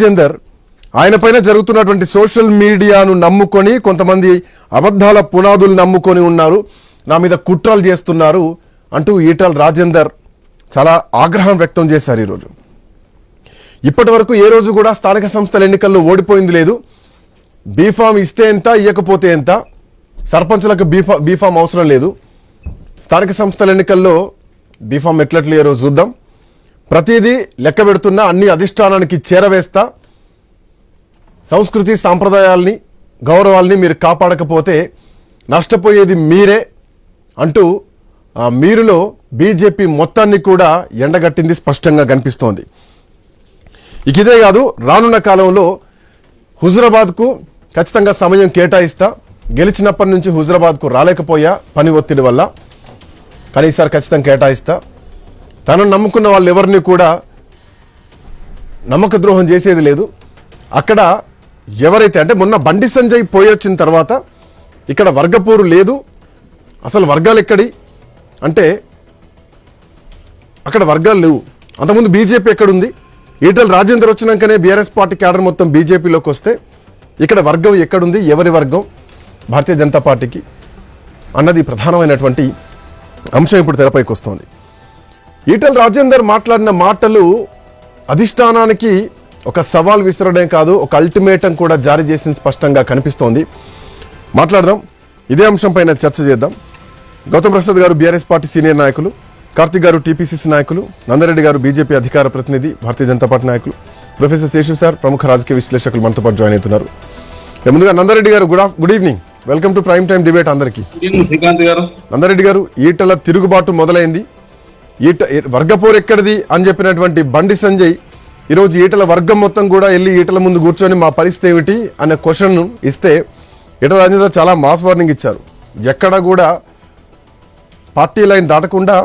రాజేందర్ ఆయన పైన జరుగుతున్నటువంటి సోషల్ మీడియాను నమ్ముకొని కొంతమంది అబద్ధాల పునాదులు నమ్ముకొని ఉన్నారు, నా మీద కుట్రలు చేస్తున్నారు అంటూ ఈటల రాజేందర్ చాలా ఆగ్రహం వ్యక్తం చేశారు. ఈరోజు ఇప్పటి వరకు ఏ రోజు కూడా స్థానిక సంస్థల ఎన్నికల్లో ఓడిపోయింది లేదు. బీఫామ్ ఇస్తే ఎంత, ఇవ్వకపోతే ఎంత, సర్పంచులకు బీఫామ్ అవసరం లేదు. స్థానిక సంస్థల ఎన్నికల్లో బీఫామ్ ఎట్లట్లేరో చూద్దాం. ప్రతిదీ లెక్క పెడుతున్నా, అన్ని అధిష్టానానికి చేరవేస్తా, సంస్కృతి సాంప్రదాయాల్ని గౌరవాల్ని మీరు కాపాడకపోతే నష్టపోయేది మీరే అంటూ ఆ మీరులో బీజేపీ మొత్తాన్ని కూడా ఎండగట్టింది స్పష్టంగా కనిపిస్తోంది. ఇక ఇదే కాదు, రానున్న కాలంలో హుజురాబాద్కు ఖచ్చితంగా సమయం కేటాయిస్తా, గెలిచినప్పటి నుంచి హుజురాబాద్కు రాలేకపోయా పని ఒత్తిడి వల్ల, కానీ ఈసారి ఖచ్చితంగా కేటాయిస్తా, తనను నమ్ముకున్న వాళ్ళు ఎవరిని కూడా నమ్మక ద్రోహం చేసేది లేదు. అక్కడ ఎవరైతే అంటే మొన్న బండి సంజయ్ పోయి వచ్చిన తర్వాత ఇక్కడ వర్గపోరు లేదు, అసలు వర్గాలు ఎక్కడి అంటే అక్కడ వర్గాలు లేవు. అంతకుముందు బీజేపీ ఎక్కడుంది, ఈటల రాజేందర్ వచ్చినాకనే బీఆర్ఎస్ పార్టీ క్యాడర్ మొత్తం బీజేపీలోకి వస్తే ఇక్కడ వర్గం ఎక్కడుంది, ఎవరి వర్గం భారతీయ జనతా పార్టీకి అన్నది ప్రధానమైనటువంటి అంశం ఇప్పుడు తెరపైకి వస్తోంది. ఈటల రాజేందర్ మాట్లాడిన మాటలు అధిష్టానానికి ఒక సవాల్ విసరడం కాదు, ఒక అల్టిమేటం కూడా జారీ చేసింది స్పష్టంగా కనిపిస్తోంది. మాట్లాడదాం, ఇదే అంశం పైన చర్చ చేద్దాం. గౌతమ్ ప్రసాద్ గారు బీఆర్ఎస్ పార్టీ సీనియర్ నాయకులు, కార్తిక్ గారు టీపీసీసీ నాయకులు, నందరెడ్డి గారు బీజేపీ అధికార ప్రతినిధి భారతీయ జనతా పార్టీ నాయకులు, ప్రొఫెసర్ శేషు సార్ ప్రముఖ రాజకీయ విశ్లేషకులు మనతో పాటు జాయిన్ అవుతున్నారు. ముందుగా నందరెడ్డి గారు good evening, welcome to prime time debate. అందరికీ నందరెడ్డి గారు, ఈటల తిరుగుబాటు మొదలైంది, వర్గపోరు ఎక్కడిది అని చెప్పినటువంటి బండి సంజయ్ ఈరోజు ఈటల వర్గం మొత్తం కూడా వెళ్ళి ఈటల ముందు కూర్చొని మా పరిస్థితి ఏమిటి అనే క్వశ్చన్ ఇస్తే ఈటల రాజేందర్ చాలా మాస్ వార్నింగ్ ఇచ్చారు. ఎక్కడ కూడా పార్టీ లైన్ దాటకుండా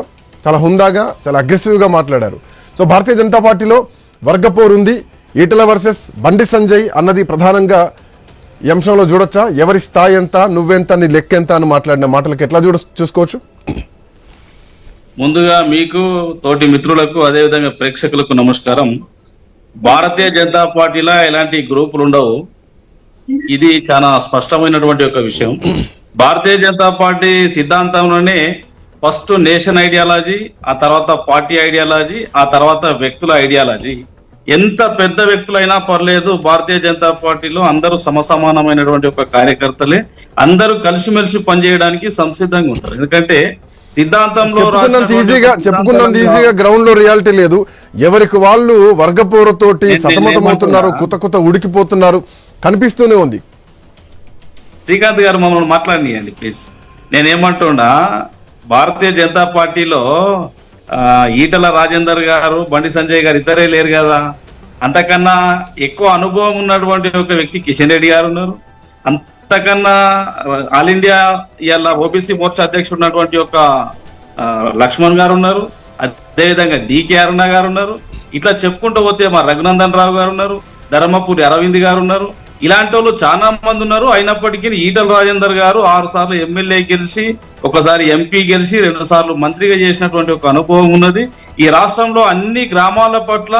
చాలా హుందాగా చాలా అగ్రెసివ్గా మాట్లాడారు. సో భారతీయ జనతా పార్టీలో వర్గపోరు ఉంది, ఈటల వర్సెస్ బండి సంజయ్ అన్నది ప్రధానంగా ఈ అంశంలో చూడొచ్చా? ఎవరి స్థాయి ఎంత, నువ్వెంత, నీ లెక్క ఎంత అని మాట్లాడిన మాటలకు ఎట్లా చూసుకోవచ్చు? ముందుగా మీకు, తోటి మిత్రులకు, అదేవిధంగా ప్రేక్షకులకు నమస్కారం. భారతీయ జనతా పార్టీలో ఎలాంటి గ్రూపులు ఉండవు, ఇది చాలా స్పష్టమైనటువంటి ఒక విషయం. భారతీయ జనతా పార్టీ సిద్ధాంతంలోనే ఫస్ట్ నేషన్ ఐడియాలజీ, ఆ తర్వాత పార్టీ ఐడియాలజీ, ఆ తర్వాత వ్యక్తుల ఐడియాలజీ. ఎంత పెద్ద వ్యక్తులైనా పర్లేదు, భారతీయ జనతా పార్టీలో అందరూ సమసమానమైనటువంటి ఒక కార్యకర్తలే, అందరూ కలిసిమెలిసి పనిచేయడానికి సంసిద్ధంగా ఉంటారు. ఎందుకంటే సిద్ధాంతంలో చెప్పుకున్నంత ఈజీగా గ్రౌండ్ లో రియాలిటీ లేదు. ఎవరికి వాళ్ళు వర్గపోరుతోటి సతమతమవుతున్నారు, కుత ఉడికిపోతున్నారు, కనిపిస్తూనే ఉంది. శ్రీకాంత్ గారు మమ్మల్ని మాట్లాడియండి ప్లీజ్. నేనేమంటున్నా, భారతీయ జనతా పార్టీలో ఈటల రాజేందర్ గారు, బండి సంజయ్ గారు ఇద్దరే లేరు కదా. అంతకన్నా ఎక్కువ అనుభవం ఉన్నటువంటి ఒక వ్యక్తి కిషన్ రెడ్డి గారు ఉన్నారు. అంతకన్నా ఆల్ ఇండియా ఇవాళ ఓబీసీ మోర్చా అధ్యక్షుడు ఉన్నటువంటి ఒక లక్ష్మణ్ గారు ఉన్నారు. అదేవిధంగా డికే అరుణ గారు ఉన్నారు. ఇట్లా చెప్పుకుంటూ పోతే మా రఘునందన్ రావు గారు ఉన్నారు, ధర్మపురి అరవింద్ గారు ఉన్నారు. ఇలాంటి వాళ్ళు చాలా మంది ఉన్నారు. అయినప్పటికీ ఈటల రాజేందర్ గారు 6 సార్లు ఎమ్మెల్యే గెలిచి, ఒకసారి ఎంపీ గెలిచి, 2 సార్లు మంత్రిగా చేసినటువంటి ఒక అనుభవం ఉన్నది. ఈ రాష్ట్రంలో అన్ని గ్రామాల పట్ల,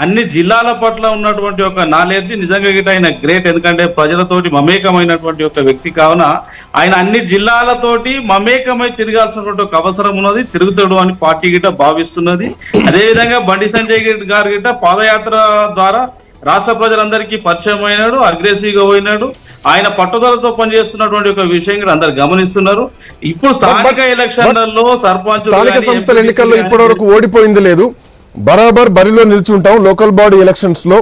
అన్ని జిల్లాల పట్ల ఉన్నటువంటి ఒక నాలెడ్జ్ నిజంగా గిట్ట ఆయన గ్రేట్. ఎందుకంటే ప్రజలతోటి మమేకమైనటువంటి ఒక వ్యక్తి కావున ఆయన అన్ని జిల్లాలతోటి మమేకమై తిరగాల్సినటువంటి ఒక అవసరం ఉన్నది, తిరుగుతాడు అని పార్టీ గిట్ట భావిస్తున్నది. అదేవిధంగా బండి సంజయ్ గారు గిట్ట పాదయాత్ర ద్వారా రాష్ట్ర ప్రజలందరికీ పరిచయం అయినాడు, అగ్రెసివ్ గా పోయినాడు. ఆయన పట్టుదలతో పనిచేస్తున్నటువంటి ఒక విషయం కూడా అందరు గమనిస్తున్నారు. ఇప్పుడు స్థానిక ఎలక్షన్లలో సర్పంచ్ స్థానిక సంస్థల ఎన్నికల్లో ఇప్పటి వరకు ఓడిపోయింది లేదు, బరాబర్ బరిలో నిల్చుంటాం. లోకల్ బాడీ ఎలక్షన్స్ లో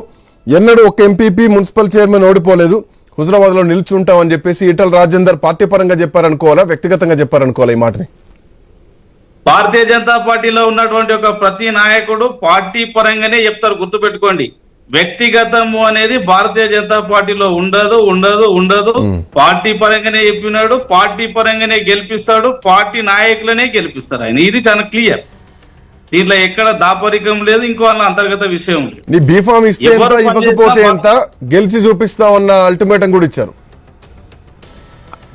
ఎన్నడూ ఒక ఎంపీపీ, మున్సిపల్ చైర్మన్ ఓడిపోలేదు, హుజురాబాద్ లో నిల్చుంటాం అని చెప్పేసి ఈటల రాజేందర్ పార్టీ పరంగా చెప్పారనుకోవాలా, వ్యక్తిగతంగా చెప్పారనుకోవాలా ఈ మాటని? భారతీయ జనతా పార్టీలో ఉన్నటువంటి ఒక ప్రతి నాయకుడు పార్టీ పరంగానే చెప్తారు, గుర్తుపెట్టుకోండి. వ్యక్తిగతము అనేది భారతీయ జనతా పార్టీలో ఉండదు. పార్టీ పరంగానే చెప్పినాడు, పార్టీ పరంగానే గెలిపిస్తాడు, పార్టీ నాయకులనే గెలిపిస్తారు ఆయన. ఇది చాలా క్లియర్. దీంట్లో ఎక్కడ దాపరికం లేదు, ఇంకో అంతర్గత విషయం లేదు. నీ బీఫామ్ ఇస్తే ఎంత, ఇవ్వకపోతే ఎంత, గెలిచి చూపిస్తామన్న అల్టిమేటం కూడా ఇచ్చారు.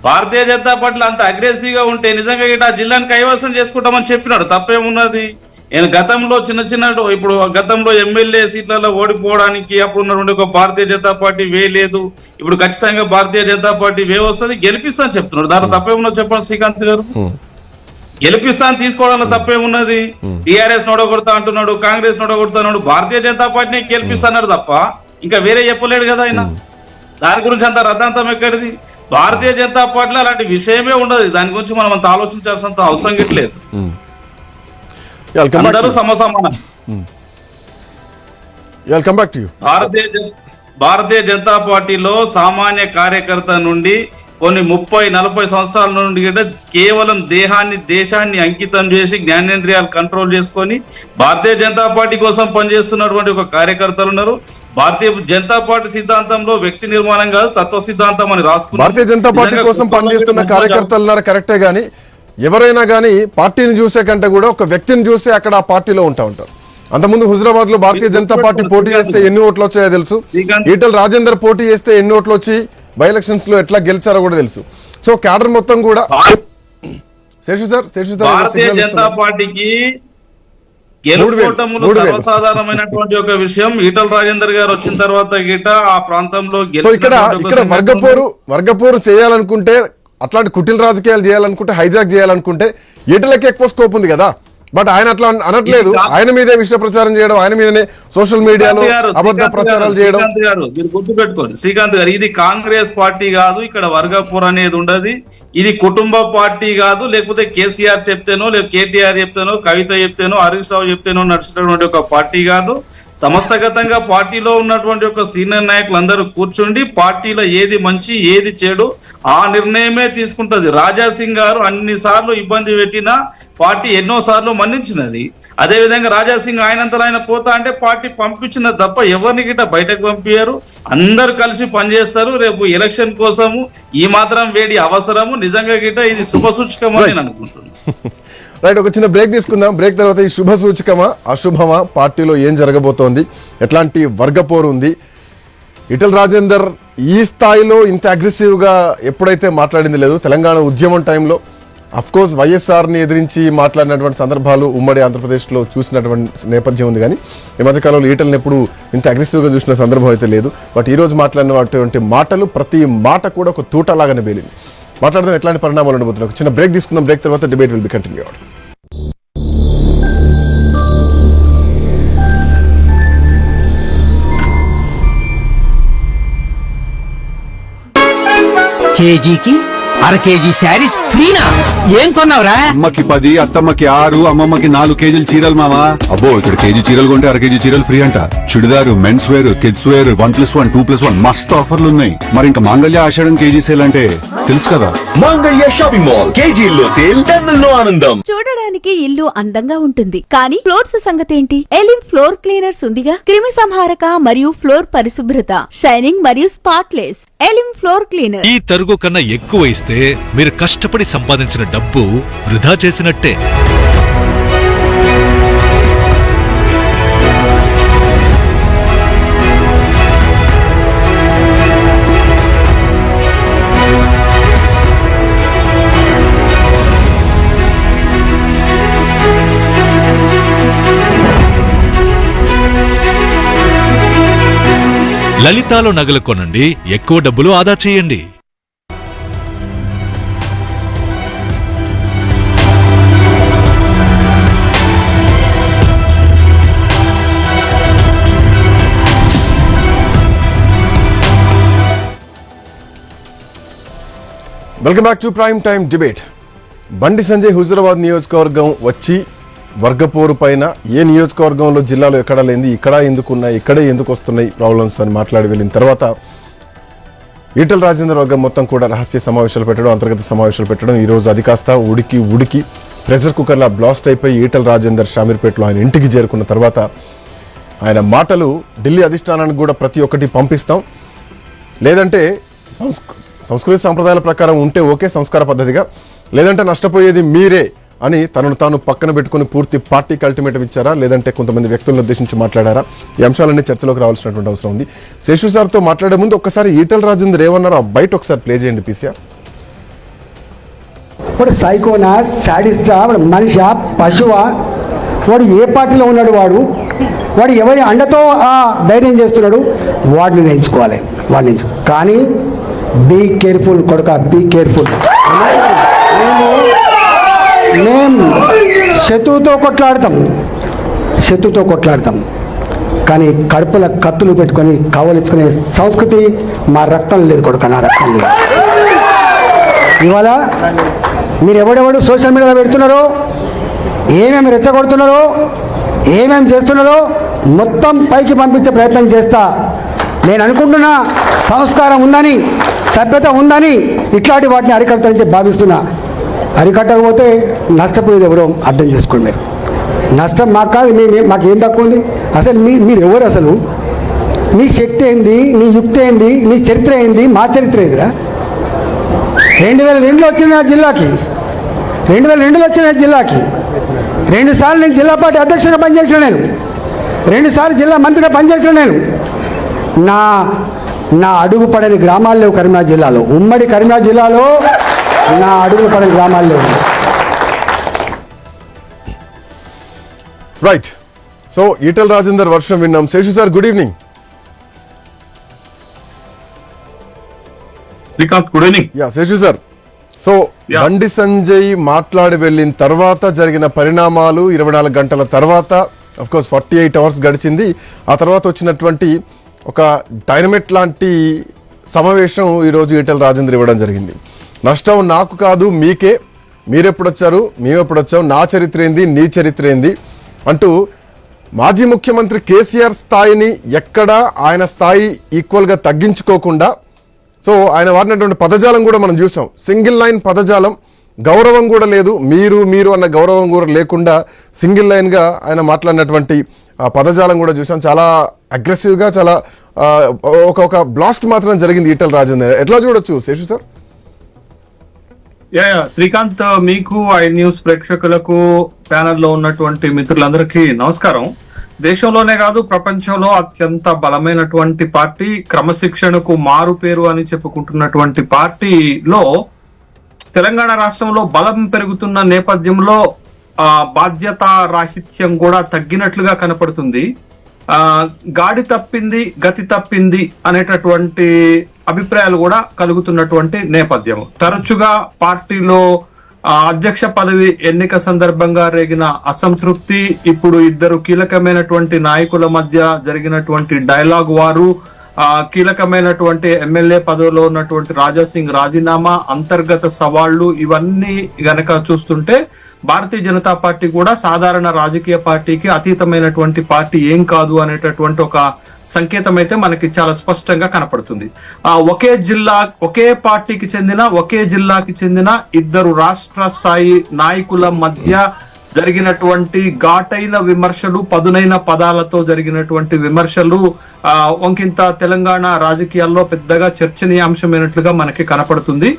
భారతీయ జనతా పార్టీలో అంత అగ్రెసివ్ గా ఉంటే నిజంగా జిల్లాని కైవసం చేసుకుంటామని చెప్పినాడు, తప్పేమున్నది? నేను గతంలో చిన్న ఇప్పుడు గతంలో ఎమ్మెల్యే సీట్లలో ఓడిపోవడానికి అప్పుడు ఉన్నటువంటి ఒక భారతీయ జనతా పార్టీ వే లేదు, ఇప్పుడు ఖచ్చితంగా భారతీయ జనతా పార్టీ వే వస్తుంది, గెలిపిస్తాను చెప్తున్నాడు. దాంట్లో తప్పేమున్నా చెప్పండి శ్రీకాంత్ గారు? గెలిపిస్తాను తీసుకోవడంలో తప్పేమున్నది? టీఆర్ఎస్ నోడగొడతా అంటున్నాడు, కాంగ్రెస్ నోడగొడతా అన్నాడు, భారతీయ జనతా పార్టీని గెలిపిస్తాడు తప్ప ఇంకా వేరే చెప్పలేడు కదా ఆయన. దాని గురించి అంత రద్దాంతం ఎక్కడిది? భారతీయ జనతా పార్టీలో అలాంటి విషయమే ఉండదు. దాని గురించి మనం అంత ఆలోచించాల్సినంత అవసరం లేదు. అందరూ సమసమానం. భారతీయ జనతా పార్టీలో సామాన్య కార్యకర్త నుండి కొన్ని 30-40 సంవత్సరాల నుండి కేవలం దేశాన్ని అంకితం చేసి జ్ఞానేంద్రియాలు కంట్రోల్ చేసుకొని భారతీయ జనతా పార్టీ కోసం పనిచేస్తున్నటువంటి ఒక కార్యకర్తలు ఉన్నారు. భారతీయ జనతా పార్టీ సిద్ధాంతంలో వ్యక్తి నిర్మాణం కాదు, తత్వ సిద్ధాంతం అని రాసుకున్నారు. భారతీయ జనతా పార్టీ కోసం పనిచేస్తున్న కార్యకర్తలు కరెక్టే గానీ ఎవరైనా గానీ పార్టీని చూసే కంటే కూడా ఒక వ్యక్తిని చూసే అక్కడ ఆ పార్టీలో ఉంటారు. అంతకుముందు హుజరాబాద్ లో భారతీయ జనతా పార్టీ పోటీ చేస్తే ఎన్ని ఓట్లు వచ్చాయో తెలుసు. ఈటల రాజేందర్ పోటీ చేస్తే ఎన్ని ఓట్లు వచ్చి బై ఎలక్షన్స్ లో ఎట్లా గెలిచారో కూడా తెలుసు. సో క్యాడర్ మొత్తం కూడా భారతీయ జనతా పార్టీకి గెలుపోవటములు సర్వసాధారణమైనటువంటి ఒక విషయం. ఈటల రాజేందర్ గారు వచ్చిన తర్వాత గిట ఆ ప్రాంతంలో ఇక్కడ వర్గపోరు చేయాలనుకుంటే, అట్లాంటి కుటిల రాజకీయాలు చేయాలనుకుంటే, హైజాక్ చేయాలనుకుంటే ఈటలకి ఎక్కువ స్కోప్ ఉంది కదా. బట్ ఆయన అట్లా అనట్లేదు. ఆయన మీదే విషయ ప్రచారం చేయడం, ఆయన మీదనే సోషల్ మీడియాలో అబద్ధ ప్రచారాలు చేయడం. మీరు గుర్తుపెట్టుకోండి శ్రీకాంత్ గారు, ఇది కాంగ్రెస్ పార్టీ కాదు, ఇక్కడ వర్గపూర్ అనేది ఉండదు. ఇది కుటుంబ పార్టీ కాదు, లేకపోతే కేసీఆర్ చెప్తేనో, లేకపోతే కేటీఆర్ చెప్తేనో, కవిత చెప్తేనో, హరీష్ రావు చెప్తేనో నడుస్తున్నటువంటి ఒక పార్టీ కాదు. సమస్తగతంగా పార్టీలో ఉన్నటువంటి ఒక సీనియర్ నాయకులు అందరూ కూర్చుండి పార్టీలో ఏది మంచి ఏది చెడు ఆ నిర్ణయమే తీసుకుంటది. రాజాసింగ్ గారు అన్ని సార్లు ఇబ్బంది పెట్టినా పార్టీ ఎన్నో సార్లు మన్నించినది. అదే విధంగా రాజాసింగ్ ఆయనంతలో ఆయన పోతా అంటే పార్టీ పంపించినది తప్ప ఎవరిని గిట్ట బయటకు పంపించారు. అందరు కలిసి పనిచేస్తారు. రేపు ఎలక్షన్ కోసము ఈ మాత్రం వేడి అవసరము. నిజంగా గిట్ట ఇది శుభ సూచకం అని నేను అనుకుంటున్నాను. రైట్, ఒక చిన్న బ్రేక్ తీసుకుందాం. బ్రేక్ తర్వాత ఈ శుభ సూచకమా అశుభమా, పార్టీలో ఏం జరగబోతోంది, ఎట్లాంటి వర్గపోరు ఉంది, ఈటల రాజేందర్ ఈ స్థాయిలో ఇంత అగ్రెసివ్ గా ఎప్పుడైతే మాట్లాడింది లేదు. తెలంగాణ ఉద్యమం టైంలో అఫ్ కోర్స్ వైఎస్ఆర్ ని ఎదిరించి మాట్లాడినటువంటి సందర్భాలు ఉమ్మడి ఆంధ్రప్రదేశ్ లో చూసినటువంటి నేపథ్యం ఉంది. కానీ ఈ మధ్యకాలంలో ఈటలను ఎప్పుడు ఇంత అగ్రెసివ్ గా చూసిన సందర్భం అయితే లేదు. బట్ ఈ రోజు మాట్లాడినటువంటి మాటలు ప్రతి మాట కూడా ఒక తూటలాగానే పేలింది. మాట్లాడదాం ఎట్లాంటి పరిణామాలు ఉండబోతున్నాయి. చిన్న బ్రేక్ తీసుకుందాం. బ్రేక్ తర్వాత డిబేట్ విల్ బి కంటిన్యూ. కేజీకి అర కేజీ శారీస్ ఫ్రీనా? ఏం కొన్నావురా? అమ్మకి 10, అత్తమ్మకి 6, అమ్మమ్మకి 4 కేజీలు చీరలు మావా. అబ్బో, ఇక్కడ కేజీ చీరలు కొంటే అర కేజీ చీరలు ఫ్రీ అంట. Churidar, men's wear, kids wear 1+1, 2+1 మస్తు ఆఫర్లు ఉన్నాయి. మరి ఇంకా మాంగళ్య ఆషాఢం కేజీ సేల్ అంటే తెలుసు కదా. మాంగళ్య షాపింగ్ మాల్ కేజీల్లో సేల్, టన్నుల్లో ఆనందం. చూడడానికి ఇల్లు అందంగా ఉంటుంది, కానీ ఫ్లోర్స్ సంగతేంటి? ఎలిమ్ ఫ్లోర్ క్లీనర్స్ ఉందిగా. క్రిమి సంహారక మరియు ఫ్లోర్ పరిశుభ్రత, షైనింగ్ మరియు స్పాట్లెస్. Elim floor cleaner. ఈ తరుగు కన్నా ఎక్కువ ఇస్తే మీరు కష్టపడి సంపాదించిన డబ్బు వృధా చేసినట్టే. లలితాలో నగలు కొనండి, ఎక్కువ డబ్బులు ఆదా చేయండి. Welcome back to prime time debate. Bandi Sanjay Huzurabad నియోజకవర్గం వచ్చి వర్గపోరు పైన ఏ నియోజకవర్గంలో జిల్లాలో ఎక్కడా లేని, ఇక్కడ ఎందుకున్నాయి, ఇక్కడే ఎందుకు వస్తున్నాయి ప్రాబ్లమ్స్ అని మాట్లాడి వెళ్ళిన తర్వాత ఈటల రాజేందర్ వర్గం మొత్తం కూడా రహస్య సమావేశాలు పెట్టడం, అంతర్గత సమావేశాలు పెట్టడం. ఈరోజు అది కాస్త ఉడికి ప్రెషర్ కుక్కర్లా బ్లాస్ట్ అయిపోయి ఈటల రాజేందర్ షామీర్పేటలో ఆయన ఇంటికి చేరుకున్న తర్వాత ఆయన మాటలు ఢిల్లీ అధిష్టానానికి కూడా ప్రతి ఒక్కటి పంపిస్తాం, లేదంటే సంస్కృతి సంప్రదాయాల ప్రకారం ఉంటే ఓకే సంస్కార పద్ధతిగా, లేదంటే నష్టపోయేది మీరే అని తనను తాను పక్కన పెట్టుకుని పూర్తి పార్టీకి అల్టిమేటం ఇచ్చారా, లేదంటే కొంతమంది వ్యక్తులను ఉద్దేశించి మాట్లాడారా? ఈ అంశాలన్నీ చర్చలోకి రావాల్సినటువంటి అవసరం ఉంది. శేషు సార్తో మాట్లాడే ముందు ఒక్కసారి ఈటల రాజేందర్ ఏమన్నారో బయట ఒకసారి ప్లే చేయండి పీసీఆర్. ఇప్పుడు సైకోనా, శాడిస్టా, మనిషి, పశువా, వాడు ఏ పార్టీలో ఉన్నాడు, వాడు ఎవరి అండతో ఆ ధైర్యం చేస్తున్నాడు, వాడిని ఎంచుకోవాలి. కానీ బీ కేర్ఫుల్ కొడుక, బీ కేర్ఫుల్. మేము శత్రువుతో కొట్లాడతాం కానీ కడుపుల కత్తులు పెట్టుకొని కావలించుకునే సంస్కృతి మా రక్తం లేదు కొడుక, నా రక్తం లేదు. ఇవాళ మీరు ఎవడెవడు సోషల్ మీడియాలో పెడుతున్నారో, ఏమేమి రెచ్చగొడుతున్నారో, ఏమేమి చేస్తున్నారో మొత్తం పైకి పంపించే ప్రయత్నం చేస్తా. నేను అనుకుంటున్నా సంస్కారం ఉందని, సభ్యత ఉందని ఇట్లాంటి వాటిని అరికట్టని భావిస్తున్నా. అరికట్టకపోతే నష్టపోయేది ఎవరో అర్థం చేసుకోండి. మీరు నష్టం మాకు కాదు, మాకేం తక్కువ ఉంది? అసలు మీరు ఎవరు? అసలు నీ శక్తి ఏంది, నీ యుక్తి ఏంది, నీ చరిత్ర ఏంది, మా చరిత్ర ఏందిరా? 2002లో వచ్చిన జిల్లాకి 2 సార్లు నేను జిల్లా పార్టీ అధ్యక్షుడిగా పనిచేసిన, నేను 2 సార్లు జిల్లా మంత్రిగా పనిచేసిన. నేను నా అడుగు పడని గ్రామాలు లేవు కరీంనగర్ జిల్లాలో. ఉమ్మడి కరీంనగర్ జిల్లాలో నా అడుగు పడని గ్రామాలు లేవు. రైట్. సో ఈటెల రాజేందర్ వర్షం విన్నాం. Seshu sir, good evening. Srikanth, good evening. Yeah Seshu sir, so Bandi Sanjay మాట్లాడి వెళ్ళిన తర్వాత జరిగిన పరిణామాలు, 24 గంటల తర్వాత, అఫ్ కోర్స్ 48 అవర్స్ గడిచింది. ఆ తర్వాత వచ్చినటువంటి ఒక డైనమిట్ లాంటి సమావేశం ఈరోజు ఈటెల రాజేందర్ ఇవ్వడం జరిగింది. నష్టం నాకు కాదు మీకే, మీరెప్పుడొచ్చారు, మేమెప్పుడొచ్చాం, నా చరిత్ర ఏంది, నీ చరిత్ర ఏంది అంటూ మాజీ ముఖ్యమంత్రి కేసీఆర్ స్థాయిని ఎక్కడా ఆయన స్థాయి ఈక్వల్గా తగ్గించుకోకుండా, సో ఆయన వాడినటువంటి పదజాలం కూడా మనం చూసాం. సింగిల్ లైన్ పదజాలం, గౌరవం కూడా లేదు, మీరు అన్న గౌరవం కూడా లేకుండా సింగిల్ లైన్గా ఆయన మాట్లాడినటువంటి పదజాలం కూడా చూసాం. చాలా అగ్రెసివ్గా, చాలా ఒక బ్లాస్ట్ మాత్రం జరిగింది ఈటెల రాజేందర్. ఎట్లా చూడొచ్చు శేషు సార్? శ్రీకాంత్, మీకు ఐ న్యూస్ ప్రేక్షకులకు, ప్యానెల్లో ఉన్నటువంటి మిత్రులందరికీ నమస్కారం. దేశంలోనే కాదు ప్రపంచంలో అత్యంత బలమైనటువంటి పార్టీ, క్రమశిక్షణకు మారు పేరు అని చెప్పుకుంటున్నటువంటి పార్టీలో తెలంగాణ రాష్ట్రంలో బలం పెరుగుతున్న నేపథ్యంలో బాధ్యతా రాహిత్యం కూడా తగ్గినట్లుగా కనపడుతుంది. గాడి తప్పింది, గతి తప్పింది అనేటటువంటి అభిప్రాయాలు కూడా కలుగుతున్నటువంటి నేపథ్యం. తరచుగా పార్టీలో అధ్యక్ష పదవి ఎన్నిక సందర్భంగా రేగిన అసంతృప్తి, ఇప్పుడు 2 కీలకమైనటువంటి నాయకుల మధ్య జరిగినటువంటి డైలాగ్ వారు, కీలకమైనటువంటి ఎమ్మెల్యే పదవిలో ఉన్నటువంటి రాజాసింగ్ రాజీనామా, అంతర్గత సవాళ్లు, ఇవన్నీ గనక చూస్తుంటే భారతీయ జనతా పార్టీ కూడా సాధారణ రాజకీయ పార్టీకి అతీతమైనటువంటి పార్టీ ఏం కాదు అనేటటువంటి ఒక సంకేతం అయితే మనకి చాలా స్పష్టంగా కనపడుతుంది. ఒకే పార్టీకి చెందిన, ఒకే జిల్లాకి చెందిన 2 రాష్ట్ర స్థాయి నాయకుల మధ్య జరిగినటువంటి ఘాటైన విమర్శలు, పదునైన పదాలతో జరిగినటువంటి విమర్శలు ఒకంత తెలంగాణ రాజకీయాల్లో పెద్దగా చర్చనీయాంశమైనట్లుగా మనకి కనపడుతుంది.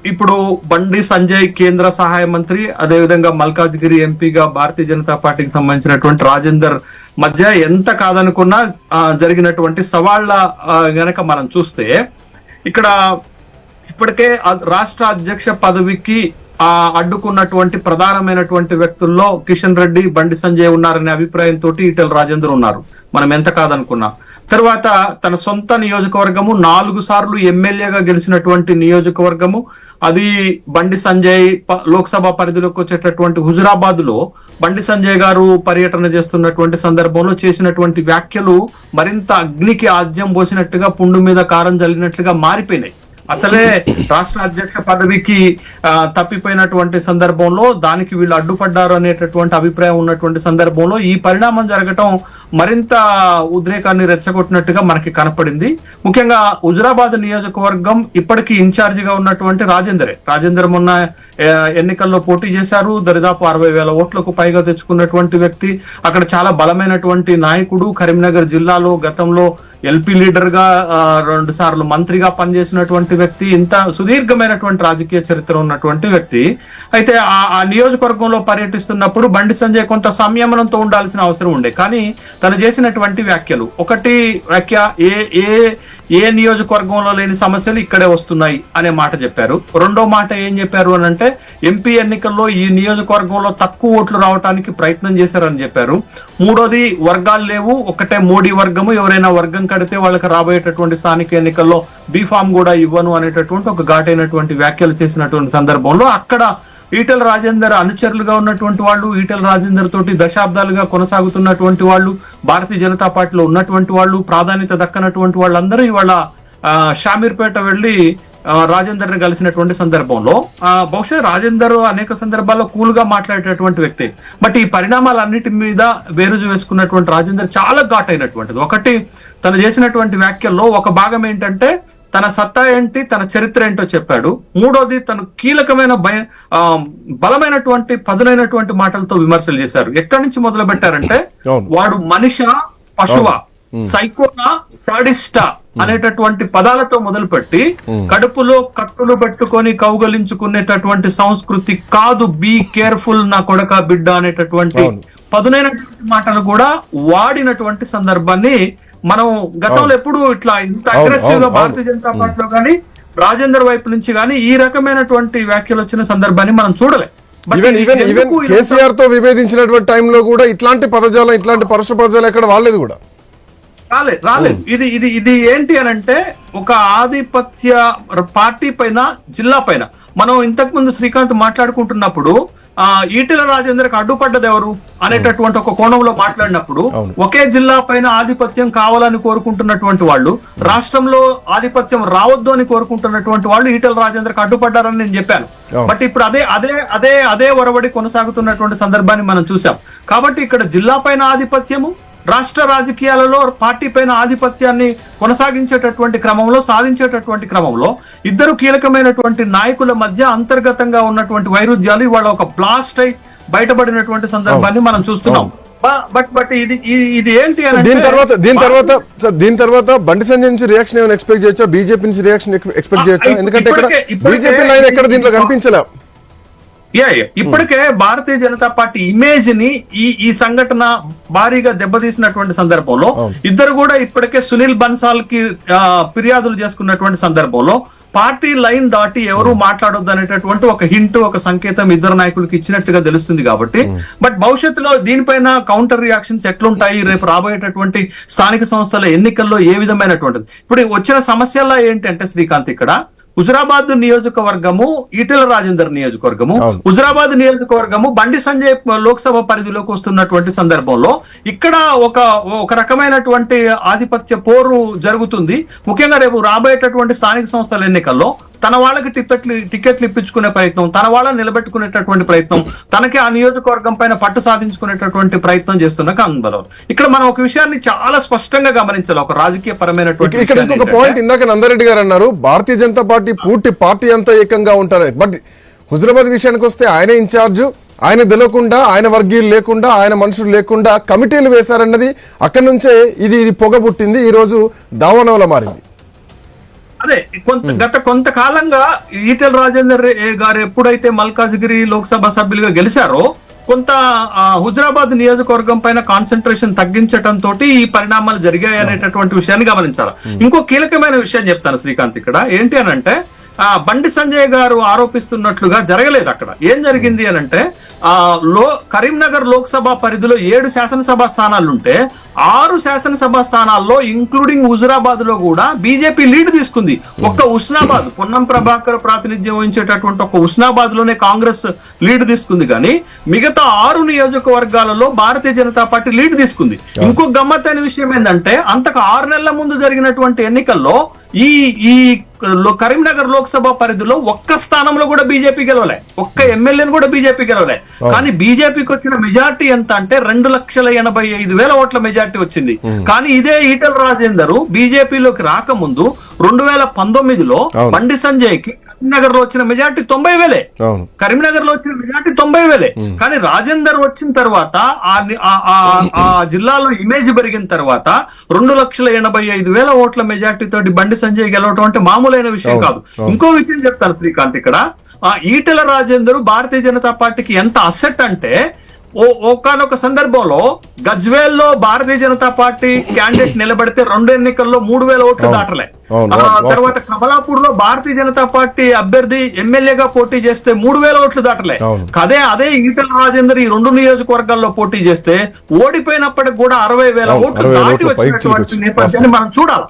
ఇప్పుడు బండి సంజయ్ కేంద్ర సహాయ మంత్రి, అదేవిధంగా మల్కాజ్గిరి ఎంపీగా భారతీయ జనతా పార్టీకి సంబంధించినటువంటి రాజేందర్ మధ్య ఎంత కాదనుకున్నా జరిగినటువంటి సవాళ్ల గనక మనం చూస్తే, ఇక్కడ ఇప్పటికే రాష్ట్ర అధ్యక్ష పదవికి అడ్డుకున్నటువంటి ప్రధానమైనటువంటి వ్యక్తుల్లో కిషన్ రెడ్డి, బండి సంజయ్ ఉన్నారనే అభిప్రాయంతో ఈటెల రాజేందర్ ఉన్నారు, మనం ఎంత కాదనుకున్నా. తర్వాత తన సొంత నియోజకవర్గము, 4 సార్లు ఎమ్మెల్యేగా గెలిచినటువంటి నియోజకవర్గము, అది బండి సంజయ్ లోక్సభ పరిధిలోకి వచ్చేటటువంటి హుజురాబాద్ లో బండి సంజయ్ గారు పర్యటన చేస్తున్నటువంటి సందర్భంలో చేసినటువంటి వ్యాఖ్యలు మరింత అగ్నికి ఆజ్యం పోసినట్టుగా, పుండు మీద కారం జల్లినట్లుగా మారిపోయినాయి. అసలే రాష్ట్ర అధ్యక్ష పదవికి తప్పిపోయినటువంటి సందర్భంలో దానికి వీళ్ళు అడ్డుపడ్డారు అనేటటువంటి అభిప్రాయం ఉన్నటువంటి సందర్భంలో ఈ పరిణామం జరగటం మరింత ఉద్రేకాన్ని రెచ్చగొట్టినట్టుగా మనకి కనపడింది. ముఖ్యంగా హుజురాబాద్ నియోజకవర్గం ఇప్పటికీ ఇన్ఛార్జిగా ఉన్నటువంటి రాజేందర్ మొన్న ఎన్నికల్లో పోటీ చేశారు. దరిదాపు 60,000 ఓట్లకు పైగా తెచ్చుకున్నటువంటి వ్యక్తి, అక్కడ చాలా బలమైనటువంటి నాయకుడు. కరీంనగర్ జిల్లాలో గతంలో ఎల్పీ లీడర్ గా 2 సార్లు మంత్రిగా పనిచేసినటువంటి వ్యక్తి, ఇంత సుదీర్ఘమైనటువంటి రాజకీయ చరిత్ర ఉన్నటువంటి వ్యక్తి. అయితే ఆ నియోజకవర్గంలో పర్యటిస్తున్నప్పుడు బండి సంజయ్ కొంత సంయమనంతో ఉండాల్సిన అవసరం ఉండే. కానీ తను చేసినటువంటి వ్యాఖ్యలు, ఒకటి వ్యాఖ్య ఏ నియోజకవర్గంలో లేని సమస్యలు ఇక్కడే వస్తున్నాయి అనే మాట చెప్పారు. రెండో మాట ఏం చెప్పారు అని అంటే, ఎంపీ ఎన్నికల్లో ఈ నియోజకవర్గంలో తక్కువ ఓట్లు రావడానికి ప్రయత్నం చేశారని చెప్పారు. మూడోది, వర్గాలు లేవు, ఒకటే మోడీ వర్గము, ఎవరైనా వర్గం కడితే వాళ్ళకి రాబోయేటటువంటి స్థానిక ఎన్నికల్లో బీఫామ్ కూడా ఇవ్వను అనేటటువంటి ఒక ఘాటైనటువంటి వ్యాఖ్యలు చేసినటువంటి సందర్భంలో అక్కడ ఈటెల రాజేందర్ అనుచరులుగా ఉన్నటువంటి వాళ్ళు, ఈటెల రాజేందర్ తోటి దశాబ్దాలుగా కొనసాగుతున్నటువంటి వాళ్ళు, భారతీయ జనతా పార్టీలో ఉన్నటువంటి వాళ్ళు, ప్రాధాన్యత దక్కనటువంటి వాళ్ళందరూ ఇవాళ షామీర్పేట వెళ్లి రాజేందర్ ని కలిసినటువంటి సందర్భంలో బహుశా రాజేందర్ అనేక సందర్భాల్లో కూల్ గా మాట్లాడేటటువంటి వ్యక్తి. బట్ ఈ పరిణామాలన్నిటి మీద బేరుజు వేసుకున్నటువంటి రాజేందర్ చాలా ఘాటైనటువంటిది. ఒకటి, తను చేసినటువంటి వ్యాఖ్యల్లో ఒక భాగం ఏంటంటే తన సత్తా ఏంటి, తన చరిత్ర ఏంటో చెప్పాడు. మూడోది, తను కీలకమైన బలమైనటువంటి పదునైనటువంటి మాటలతో విమర్శలు చేశారు. ఎక్కడి నుంచి మొదలు పెట్టారంటే, వాడు మనిష, పశువ, సైకోనా, సాడిస్టా అనేటటువంటి పదాలతో మొదలుపెట్టి కడుపులో కట్టులు పెట్టుకొని కౌగలించుకునేటటువంటి సంస్కృతి కాదు, బీ కేర్ఫుల్ నా కొడక బిడ్డ అనేటటువంటి పదునైనటువంటి మాటలు కూడా వాడినటువంటి సందర్భాన్ని మనం గతంలో ఎప్పుడు ఇట్లా ఇంత అగ్రెసివ్ గా భారతీయ జనతా పార్టీలో కానీ రాజేందర్ వైపు నుంచి కానీ ఈ రకమైనటువంటి వ్యాఖ్యలు వచ్చిన సందర్భాన్ని మనం చూడలేదు. కేసీఆర్ తో విభేదించినటువంటి టైంలో కూడా ఇట్లాంటి పదజాలం, ఇట్లాంటి పరుష పదజాలం ఎక్కడ వాడలేదు కూడా, రాలేదు. ఇది ఏంటి అని అంటే, ఒక ఆధిపత్య పార్టీ పైన, జిల్లా పైన మనం ఇంతకు ముందు శ్రీకాంత్ మాట్లాడుకుంటున్నప్పుడు ఈటెల రాజేందర్కి అడ్డుపడ్డది ఎవరు అనేటటువంటి ఒక కోణంలో మాట్లాడినప్పుడు, ఒకే జిల్లా పైన ఆధిపత్యం కావాలని కోరుకుంటున్నటువంటి వాళ్ళు, రాష్ట్రంలో ఆధిపత్యం రావద్దు అని కోరుకుంటున్నటువంటి వాళ్ళు ఈటెల రాజేందర్కి అడ్డుపడ్డారని నేను చెప్పాను. బట్ ఇప్పుడు అదే ఒరవడి కొనసాగుతున్నటువంటి సందర్భాన్ని మనం చూసాం. కాబట్టి ఇక్కడ జిల్లా పైన ఆధిపత్యము, రాష్ట్ర రాజకీయాలలో పార్టీ పైన ఆధిపత్యాన్ని కొనసాగించేటటువంటి క్రమంలో, సాధించేటటువంటి క్రమంలో ఇద్దరు కీలకమైనటువంటి నాయకుల మధ్య అంతర్గతంగా ఉన్నటువంటి వైరుధ్యాలు ఇవాళ ఒక బ్లాస్ట్ అయి బయటపడినటువంటి సందర్భాన్ని మనం చూస్తున్నాం. బట్ ఇది ఏంటి అని దీని తర్వాత బండి సంజయ్ నుంచి రియాక్షన్ ఏమైనా ఎక్స్పెక్ట్ చేయొచ్చా, బీజేపీ నుంచి రియాక్షన్ ఎక్స్పెక్ట్ చేయొచ్చా? ఎందుకంటే బీజేపీ లైన్ ఎక్కడ దీంట్లో కనిపించలే. ఇప్పటికే భారతీయ జనతా పార్టీ ఇమేజ్ ని ఈ సంఘటన భారీగా దెబ్బతీసినటువంటి సందర్భంలో ఇద్దరు కూడా ఇప్పటికే సునీల్ బన్సాల్ కి ఫిర్యాదులు చేసుకున్నటువంటి సందర్భంలో పార్టీ లైన్ దాటి ఎవరు మాట్లాడొద్దు అనేటటువంటి ఒక హింట్, ఒక సంకేతం ఇద్దరు నాయకులకి ఇచ్చినట్టుగా తెలుస్తుంది. కాబట్టి బట్ భవిష్యత్తులో దీనిపైన కౌంటర్ రియాక్షన్స్ ఎట్లుంటాయి, రేపు రాబోయేటటువంటి స్థానిక సంస్థల ఎన్నికల్లో ఏ విధమైనటువంటిది. ఇప్పుడు వచ్చిన సమస్యల్లో ఏంటంటే శ్రీకాంత్, ఇక్కడ హుజురాబాద్ నియోజకవర్గము ఈటెల రాజేందర్ నియోజకవర్గము, హుజురాబాద్ నియోజకవర్గము బండి సంజయ్ లోక్సభ పరిధిలోకి వస్తున్నటువంటి సందర్భంలో ఇక్కడ ఒక రకమైనటువంటి ఆధిపత్య పోరు జరుగుతుంది. ముఖ్యంగా రేపు రాబోయేటటువంటి స్థానిక సంస్థల ఎన్నికల్లో తన వాళ్ళకి టికెట్లు ఇప్పించుకునే ప్రయత్నం, తన వాళ్ళని నిలబెట్టుకునేటటువంటి ప్రయత్నం, తనకి ఆ నియోజకవర్గం పైన పట్టు సాధించుకునేటటువంటి ప్రయత్నం చేస్తున్న కాంగ్రెస్. ఇక్కడ మనం ఒక విషయాన్ని చాలా స్పష్టంగా గమనించాలి, ఒక రాజకీయ పరమైనటువంటి. ఇక్కడ ఇంకొక పాయింట్, ఇందాక నందారెడ్డి గారు అన్నారు భారతీయ జనతా పార్టీ పూర్తి పార్టీ అంతా ఏకంగా ఉంటారు. బట్ హుజురాబాద్ విషయానికి వస్తే ఆయన ఇన్ఛార్జ్, ఆయన తెలియకుండా, ఆయన వర్గీయులు లేకుండా, ఆయన మనుషులు లేకుండా కమిటీలు వేశారన్నది అక్కడి నుంచే ఇది పొగ పుట్టింది, ఈ రోజు దావానంలో మారింది. అదే గత కొంతకాలంగా ఈటెల రాజేందర్ గారు ఎప్పుడైతే మల్కాజ్గిరి లోక్సభ సభ్యులుగా గెలిచారో కొంత హుజురాబాద్ నియోజకవర్గం పైన కాన్సన్ట్రేషన్ తగ్గించడం తోటి ఈ పరిణామాలు జరిగాయి అనేటటువంటి విషయాన్ని గమనించాలి. ఇంకో కీలకమైన విషయం చెప్తాను శ్రీకాంత్, ఇక్కడ ఏంటి అని అంటే, బండి సంజయ్ గారు ఆరోపిస్తున్నట్లుగా జరగలేదు. అక్కడ ఏం జరిగింది అని అంటే, కరీంనగర్ లోక్సభ పరిధిలో 7 శాసనసభ స్థానాలుంటే 6 శాసనసభ స్థానాల్లో ఇంక్లూడింగ్ హుజురాబాద్ లో కూడా బీజేపీ లీడ్ తీసుకుంది. ఒక్క ఉస్నాబాద్, పొన్నం ప్రభాకర్ ప్రాతినిధ్యం వహించేటటువంటి ఒక ఉస్నాబాద్ లోనే కాంగ్రెస్ లీడ్ తీసుకుంది. కానీ మిగతా 6 నియోజకవర్గాలలో భారతీయ జనతా పార్టీ లీడ్ తీసుకుంది. ఇంకొక గమ్మత్తైన విషయం ఏంటంటే, అంతకు 6 నెలల ముందు జరిగినటువంటి ఎన్నికల్లో ఈ కరీంనగర్ లోక్సభ పరిధిలో ఒక్క స్థానంలో కూడా బీజేపీ గెలవలే, ఒక్క ఎమ్మెల్యేని కూడా బీజేపీ గెలవలే. కానీ బీజేపీకి వచ్చిన మెజార్టీ ఎంత అంటే 2,85,000 ఓట్ల మెజార్టీ వచ్చింది. కానీ ఇదే ఈటెల రాజేందర్ బీజేపీలోకి రాకముందు 2019లో బండి సంజయ్ కి కరీంనగర్ లో వచ్చిన మెజార్టీ 90,000. అవును. కరీంనగర్ లో వచ్చిన మెజార్టీ 90,000. కానీ రాజేందర్ వచ్చిన తర్వాత ఆ జిల్లాలో ఇమేజ్ పెరిగిన తర్వాత 2,85,000 ఓట్ల మెజార్టీ తోటి బండి సంజయ్ గెలవటం అంటే మామూలైన విషయం కాదు. ఇంకో విషయం చెప్తాను శ్రీకాంత్, ఇక్కడ ఈటెల రాజేందర్ భారతీయ జనతా పార్టీకి ఎంత అసెట్ అంటే ఒకానొక సందర్భంలో గజ్వేల్లో భారతీయ జనతా పార్టీ క్యాండిడేట్ నిలబడితే 2 ఎన్నికల్లో 3,000 ఓట్లు దాటలే. తర్వాత కమలాపూర్ లో భారతీయ జనతా పార్టీ అభ్యర్థి ఎమ్మెల్యేగా పోటీ చేస్తే 3,000 ఓట్లు దాటలే. అదే ఈటెల రాజేందర్ ఈ 2 నియోజకవర్గాల్లో పోటీ చేస్తే ఓడిపోయినప్పటికి కూడా 60,000 ఓట్లు దాటి వచ్చినటువంటి నేపథ్యాన్ని మనం చూడాలి.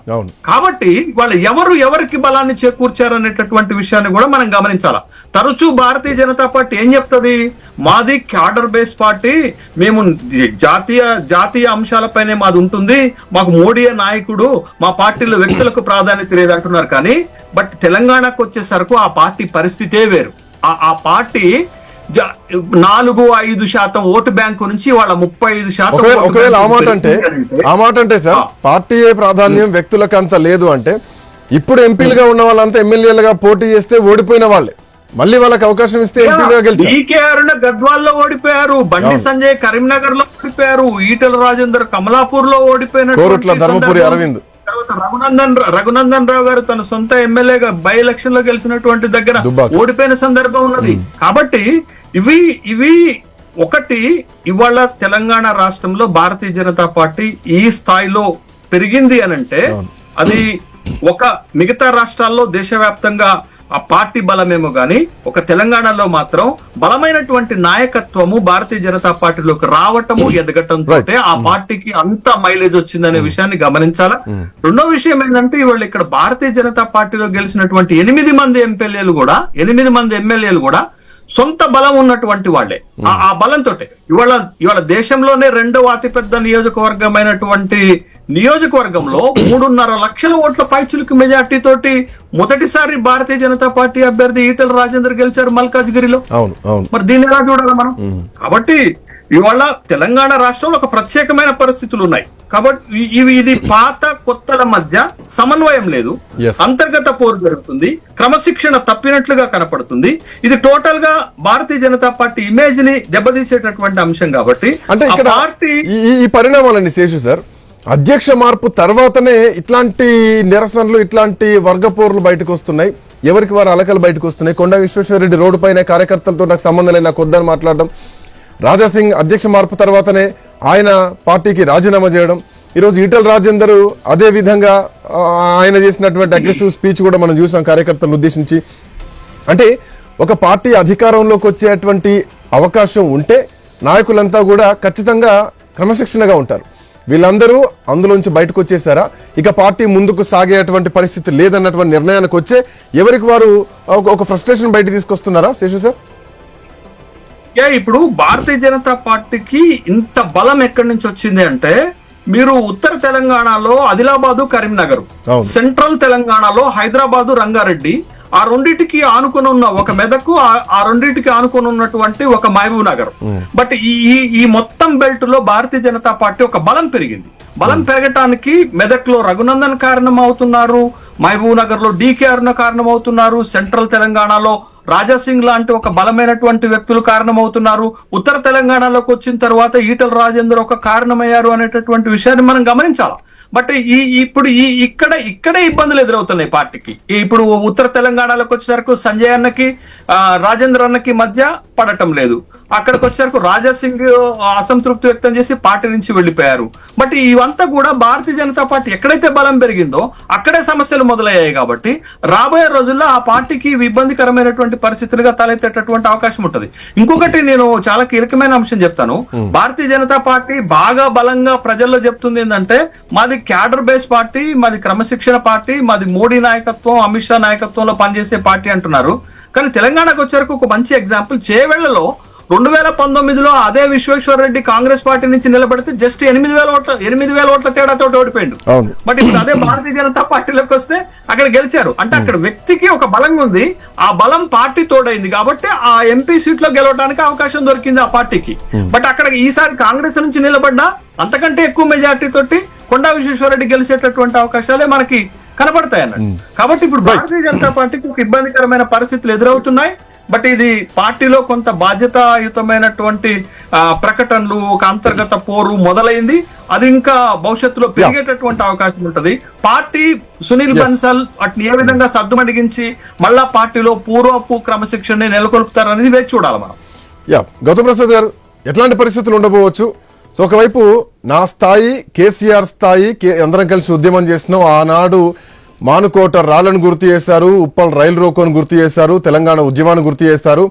కాబట్టి వాళ్ళు ఎవరికి బలాన్ని చేకూర్చారనేటటువంటి విషయాన్ని కూడా మనం గమనించాలి. తరచూ భారతీయ జనతా పార్టీ ఏం చెప్తుంది, మాది క్యాడర్ బేస్ పార్టీ, మేము జాతీయ అంశాలపైనే మాది ఉంటుంది, మాకు మోడీ నాయకుడు, మా పార్టీలో వ్యక్తులకు ప్రాధాన్యత లేదు అంటున్నారు. కానీ బట్ తెలంగాణకు వచ్చేసరికి ఆ పార్టీ పరిస్థితే వేరు. ఆ పార్టీ 4-5% ఓటు బ్యాంకు నుంచి వాళ్ళ 35%. ఒకవేళ ఆ మాట అంటే సార్ పార్టీయే ప్రాధాన్యం వ్యక్తులకు అంత లేదు అంటే, ఇప్పుడు ఎంపీలుగా ఉన్న వాళ్ళంతా ఎమ్మెల్యేలుగా పోటీ చేస్తే ఓడిపోయిన వాళ్ళే, మళ్ళీ వాళ్ళకి అవకాశం ఇస్తే ఎంపీలుగా గెలిచారు. డీకేఆర్ గద్వాల్లో ఓడిపోయారు, బండి సంజయ్ కరీంనగర్ లో ఓడిపోయారు, ఈటెల రాజేందర్ కమలాపూర్ లో ఓడిపోయిన, కోరుట్ల ధర్మపురి అరవింద్, రఘునందన్ రావు గారు తన సొంత ఎమ్మెల్యేగా బై ఎలక్షన్ లో గెలిచినటువంటి దగ్గర ఓడిపోయిన సందర్భం ఉన్నది. కాబట్టి ఇవి ఒకటి, ఇవాళ తెలంగాణ రాష్ట్రంలో భారతీయ జనతా పార్టీ ఈ స్థాయిలో పెరిగింది అనంటే అది ఒక మిగతా రాష్ట్రాల్లో దేశవ్యాప్తంగా ఆ పార్టీ బలమేమో గాని ఒక తెలంగాణలో మాత్రం బలమైనటువంటి నాయకత్వము భారతీయ జనతా పార్టీలోకి రావటము ఎదగటంతో ఆ పార్టీకి అంత మైలేజ్ వచ్చిందనే విషయాన్ని గమనించాలా. రెండో విషయం ఏంటంటే ఇవాళ ఇక్కడ భారతీయ జనతా పార్టీలో గెలిచినటువంటి 8 మంది ఎమ్మెల్యేలు కూడా సొంత బలం ఉన్నటువంటి వాళ్లే. ఆ బలంతో ఇవాళ దేశంలోనే 2వ అతిపెద్ద నియోజకవర్గమైనటువంటి నియోజకవర్గంలో 3.5 లక్షల ఓట్ల పైచులకు మెజార్టీ తోటి మొదటిసారి భారతీయ జనతా పార్టీ అభ్యర్థి ఈటెల రాజేందర్ గెలిచారు మల్కాజ్గిరిలో. మరి దీన్ని ఎలా చూడాలి మనం? కాబట్టి ఇవాళ తెలంగాణ రాష్ట్రంలో ఒక ప్రత్యేకమైన పరిస్థితులు ఉన్నాయి. కాబట్టి ఇది పాత కొత్తల మధ్య సమన్వయం లేదు, అంతర్గత పోరు జరుగుతుంది, క్రమశిక్షణ తప్పినట్లుగా కనపడుతుంది. ఇది టోటల్ గా భారతీయ జనతా పార్టీ ఇమేజ్ ని దెబ్బతీసేటటువంటి అంశం. కాబట్టి అంటే ఇక్కడ ఈ పరిణామాలండి శేషు సార్, అధ్యక్ష మార్పు తర్వాతనే ఇట్లాంటి నిరసనలు, ఇట్లాంటి వర్గపోర్లు బయటకు వస్తున్నాయి, ఎవరికి వారు అలకలు బయటకు వస్తున్నాయి. కొండా విశ్వేశ్వరరెడ్డి రోడ్డు పైన కార్యకర్తలతో నాకు సంబంధం లేదు, నాకు వద్దని మాట్లాడడం, రాజాసింగ్ అధ్యక్ష మార్పు తర్వాతనే ఆయన పార్టీకి రాజీనామా చేయడం, ఈరోజు ఈటెల రాజేందర్ అదే విధంగా ఆయన చేసినటువంటి అగ్రెసివ్ స్పీచ్ కూడా మనం చూసాం కార్యకర్తలను ఉద్దేశించి. అంటే ఒక పార్టీ అధికారంలోకి వచ్చేటువంటి అవకాశం ఉంటే నాయకులంతా కూడా ఖచ్చితంగా క్రమశిక్షణగా ఉంటారు. వీళ్ళందరూ అందులోంచి బయటకు వచ్చేసారా, ఇక పార్టీ ముందుకు సాగేటువంటి పరిస్థితి లేదన్నటువంటి నిర్ణయానికి వచ్చే ఎవరికి వారు ఒక ఫ్రస్ట్రేషన్ బయట తీసుకొస్తున్నారా శేషు సార్? ఇప్పుడు భారతీయ జనతా పార్టీకి ఇంత బలం ఎక్కడి నుంచి వచ్చింది అంటే, మీరు ఉత్తర తెలంగాణలో ఆదిలాబాదు కరీంనగర్, సెంట్రల్ తెలంగాణలో హైదరాబాదు రంగారెడ్డి, ఆ రెండింటికి ఆనుకుని ఉన్న ఒక మెదకు, ఆ రెండింటికి ఆనుకుని ఉన్నటువంటి ఒక మహబూబ్ నగర్. బట్ ఈ మొత్తం బెల్ట్ లో భారతీయ జనతా పార్టీ ఒక బలం పెరిగింది. బలం పెరగటానికి మెదక్ లో రఘునందన్ కారణం అవుతున్నారు, మహబూబ్ నగర్ లో డీకేఆర్ కారణం అవుతున్నారు, సెంట్రల్ తెలంగాణలో రాజాసింగ్ లాంటి ఒక బలమైనటువంటి వ్యక్తులు కారణమవుతున్నారు, ఉత్తర తెలంగాణలోకి వచ్చిన తర్వాత ఈటెల రాజేందర్ ఒక కారణమయ్యారు అనేటటువంటి విషయాన్ని మనం గమనించాలి. బట్ ఇక్కడే ఇబ్బందులు ఎదురవుతున్నాయి పార్టీకి. ఇప్పుడు ఉత్తర తెలంగాణలోకి వచ్చేసరికి సంజయ్ అన్నకి రాజేంద్ర అన్నకి మధ్య పడటం లేదు, అక్కడికి వచ్చేసరికి రాజాసింగ్ అసంతృప్తి వ్యక్తం చేసి పార్టీ నుంచి వెళ్లిపోయారు. బట్ ఇవంతా కూడా భారతీయ జనతా పార్టీ ఎక్కడైతే బలం పెరిగిందో అక్కడే సమస్యలు మొదలయ్యాయి. కాబట్టి రాబోయే రోజుల్లో ఆ పార్టీకి ఇబ్బందికరమైనటువంటి పరిస్థితులుగా తలెత్తేటటువంటి అవకాశం ఉంటుంది. ఇంకొకటి నేను చాలా కీలకమైన అంశం చెప్తాను. భారతీయ జనతా పార్టీ బాగా బలంగా ప్రజల్లో చెప్తుంది ఏంటంటే, మాది క్యాడర్ బేస్ పార్టీ, మాది క్రమశిక్షణ పార్టీ, మాది మోడీ నాయకత్వం, అమిత్ షా నాయకత్వంలో పనిచేసే పార్టీ అంటున్నారు. కానీ తెలంగాణకు వచ్చేసరికి ఒక మంచి ఎగ్జాంపుల్, చేవెళ్లలో 2019లో అదే విశ్వేశ్వరరెడ్డి కాంగ్రెస్ పార్టీ నుంచి నిలబడితే జస్ట్ 8,000 ఓట్ల తేడాతో ఓడిపోయిండు. బట్ ఇప్పుడు అదే భారతీయ జనతా పార్టీలోకి వస్తే అక్కడ గెలిచారు. అంటే అక్కడ వ్యక్తికి ఒక బలం ఉంది, ఆ బలం పార్టీ తోడైంది కాబట్టి ఆ ఎంపీ సీట్ లో గెలవడానికి అవకాశం దొరికింది ఆ పార్టీకి. బట్ అక్కడ ఈసారి కాంగ్రెస్ నుంచి నిలబడ్డా అంతకంటే ఎక్కువ మెజార్టీ తోటి కొండా విశ్వేశ్వరరెడ్డి గెలిచేటటువంటి అవకాశాలే మనకి కనబడతాయి అన్నట్టు. కాబట్టి ఇప్పుడు భారతీయ జనతా పార్టీకి ఒక ఇబ్బందికరమైన పరిస్థితులు ఎదురవుతున్నాయి. బట్ ఇది పార్టీలో కొంత బాధ్యతాయుతమైనటువంటి ప్రకటనలు, ఒక అంతర్గత పోరు మొదలైంది. అది ఇంకా భవిష్యత్తులో పెరిగేటటువంటి అవకాశం ఉంటది. పార్టీ సునీల్ బన్సల్ వాటిని ఏ విధంగా సర్దుమణిగించి మళ్ళా పార్టీలో పూర్వపు క్రమశిక్షణ నెలకొల్పుతారు అనేది వేచి చూడాలి మనం. గౌతమ్ ప్రసాద్ గారు, ఎట్లాంటి పరిస్థితులు ఉండబోవచ్చు? సో ఒకవైపు నా స్థాయి, కేసీఆర్ స్థాయి, అందరం కలిసి ఉద్యమం చేసినాం. ఆనాడు మానుకోట రాళ్లను గుర్తు చేశారు, ఉప్పల్ రైలు రోకోను గుర్తు చేశారు, తెలంగాణ ఉద్యమాన్ని గుర్తు చేశారు,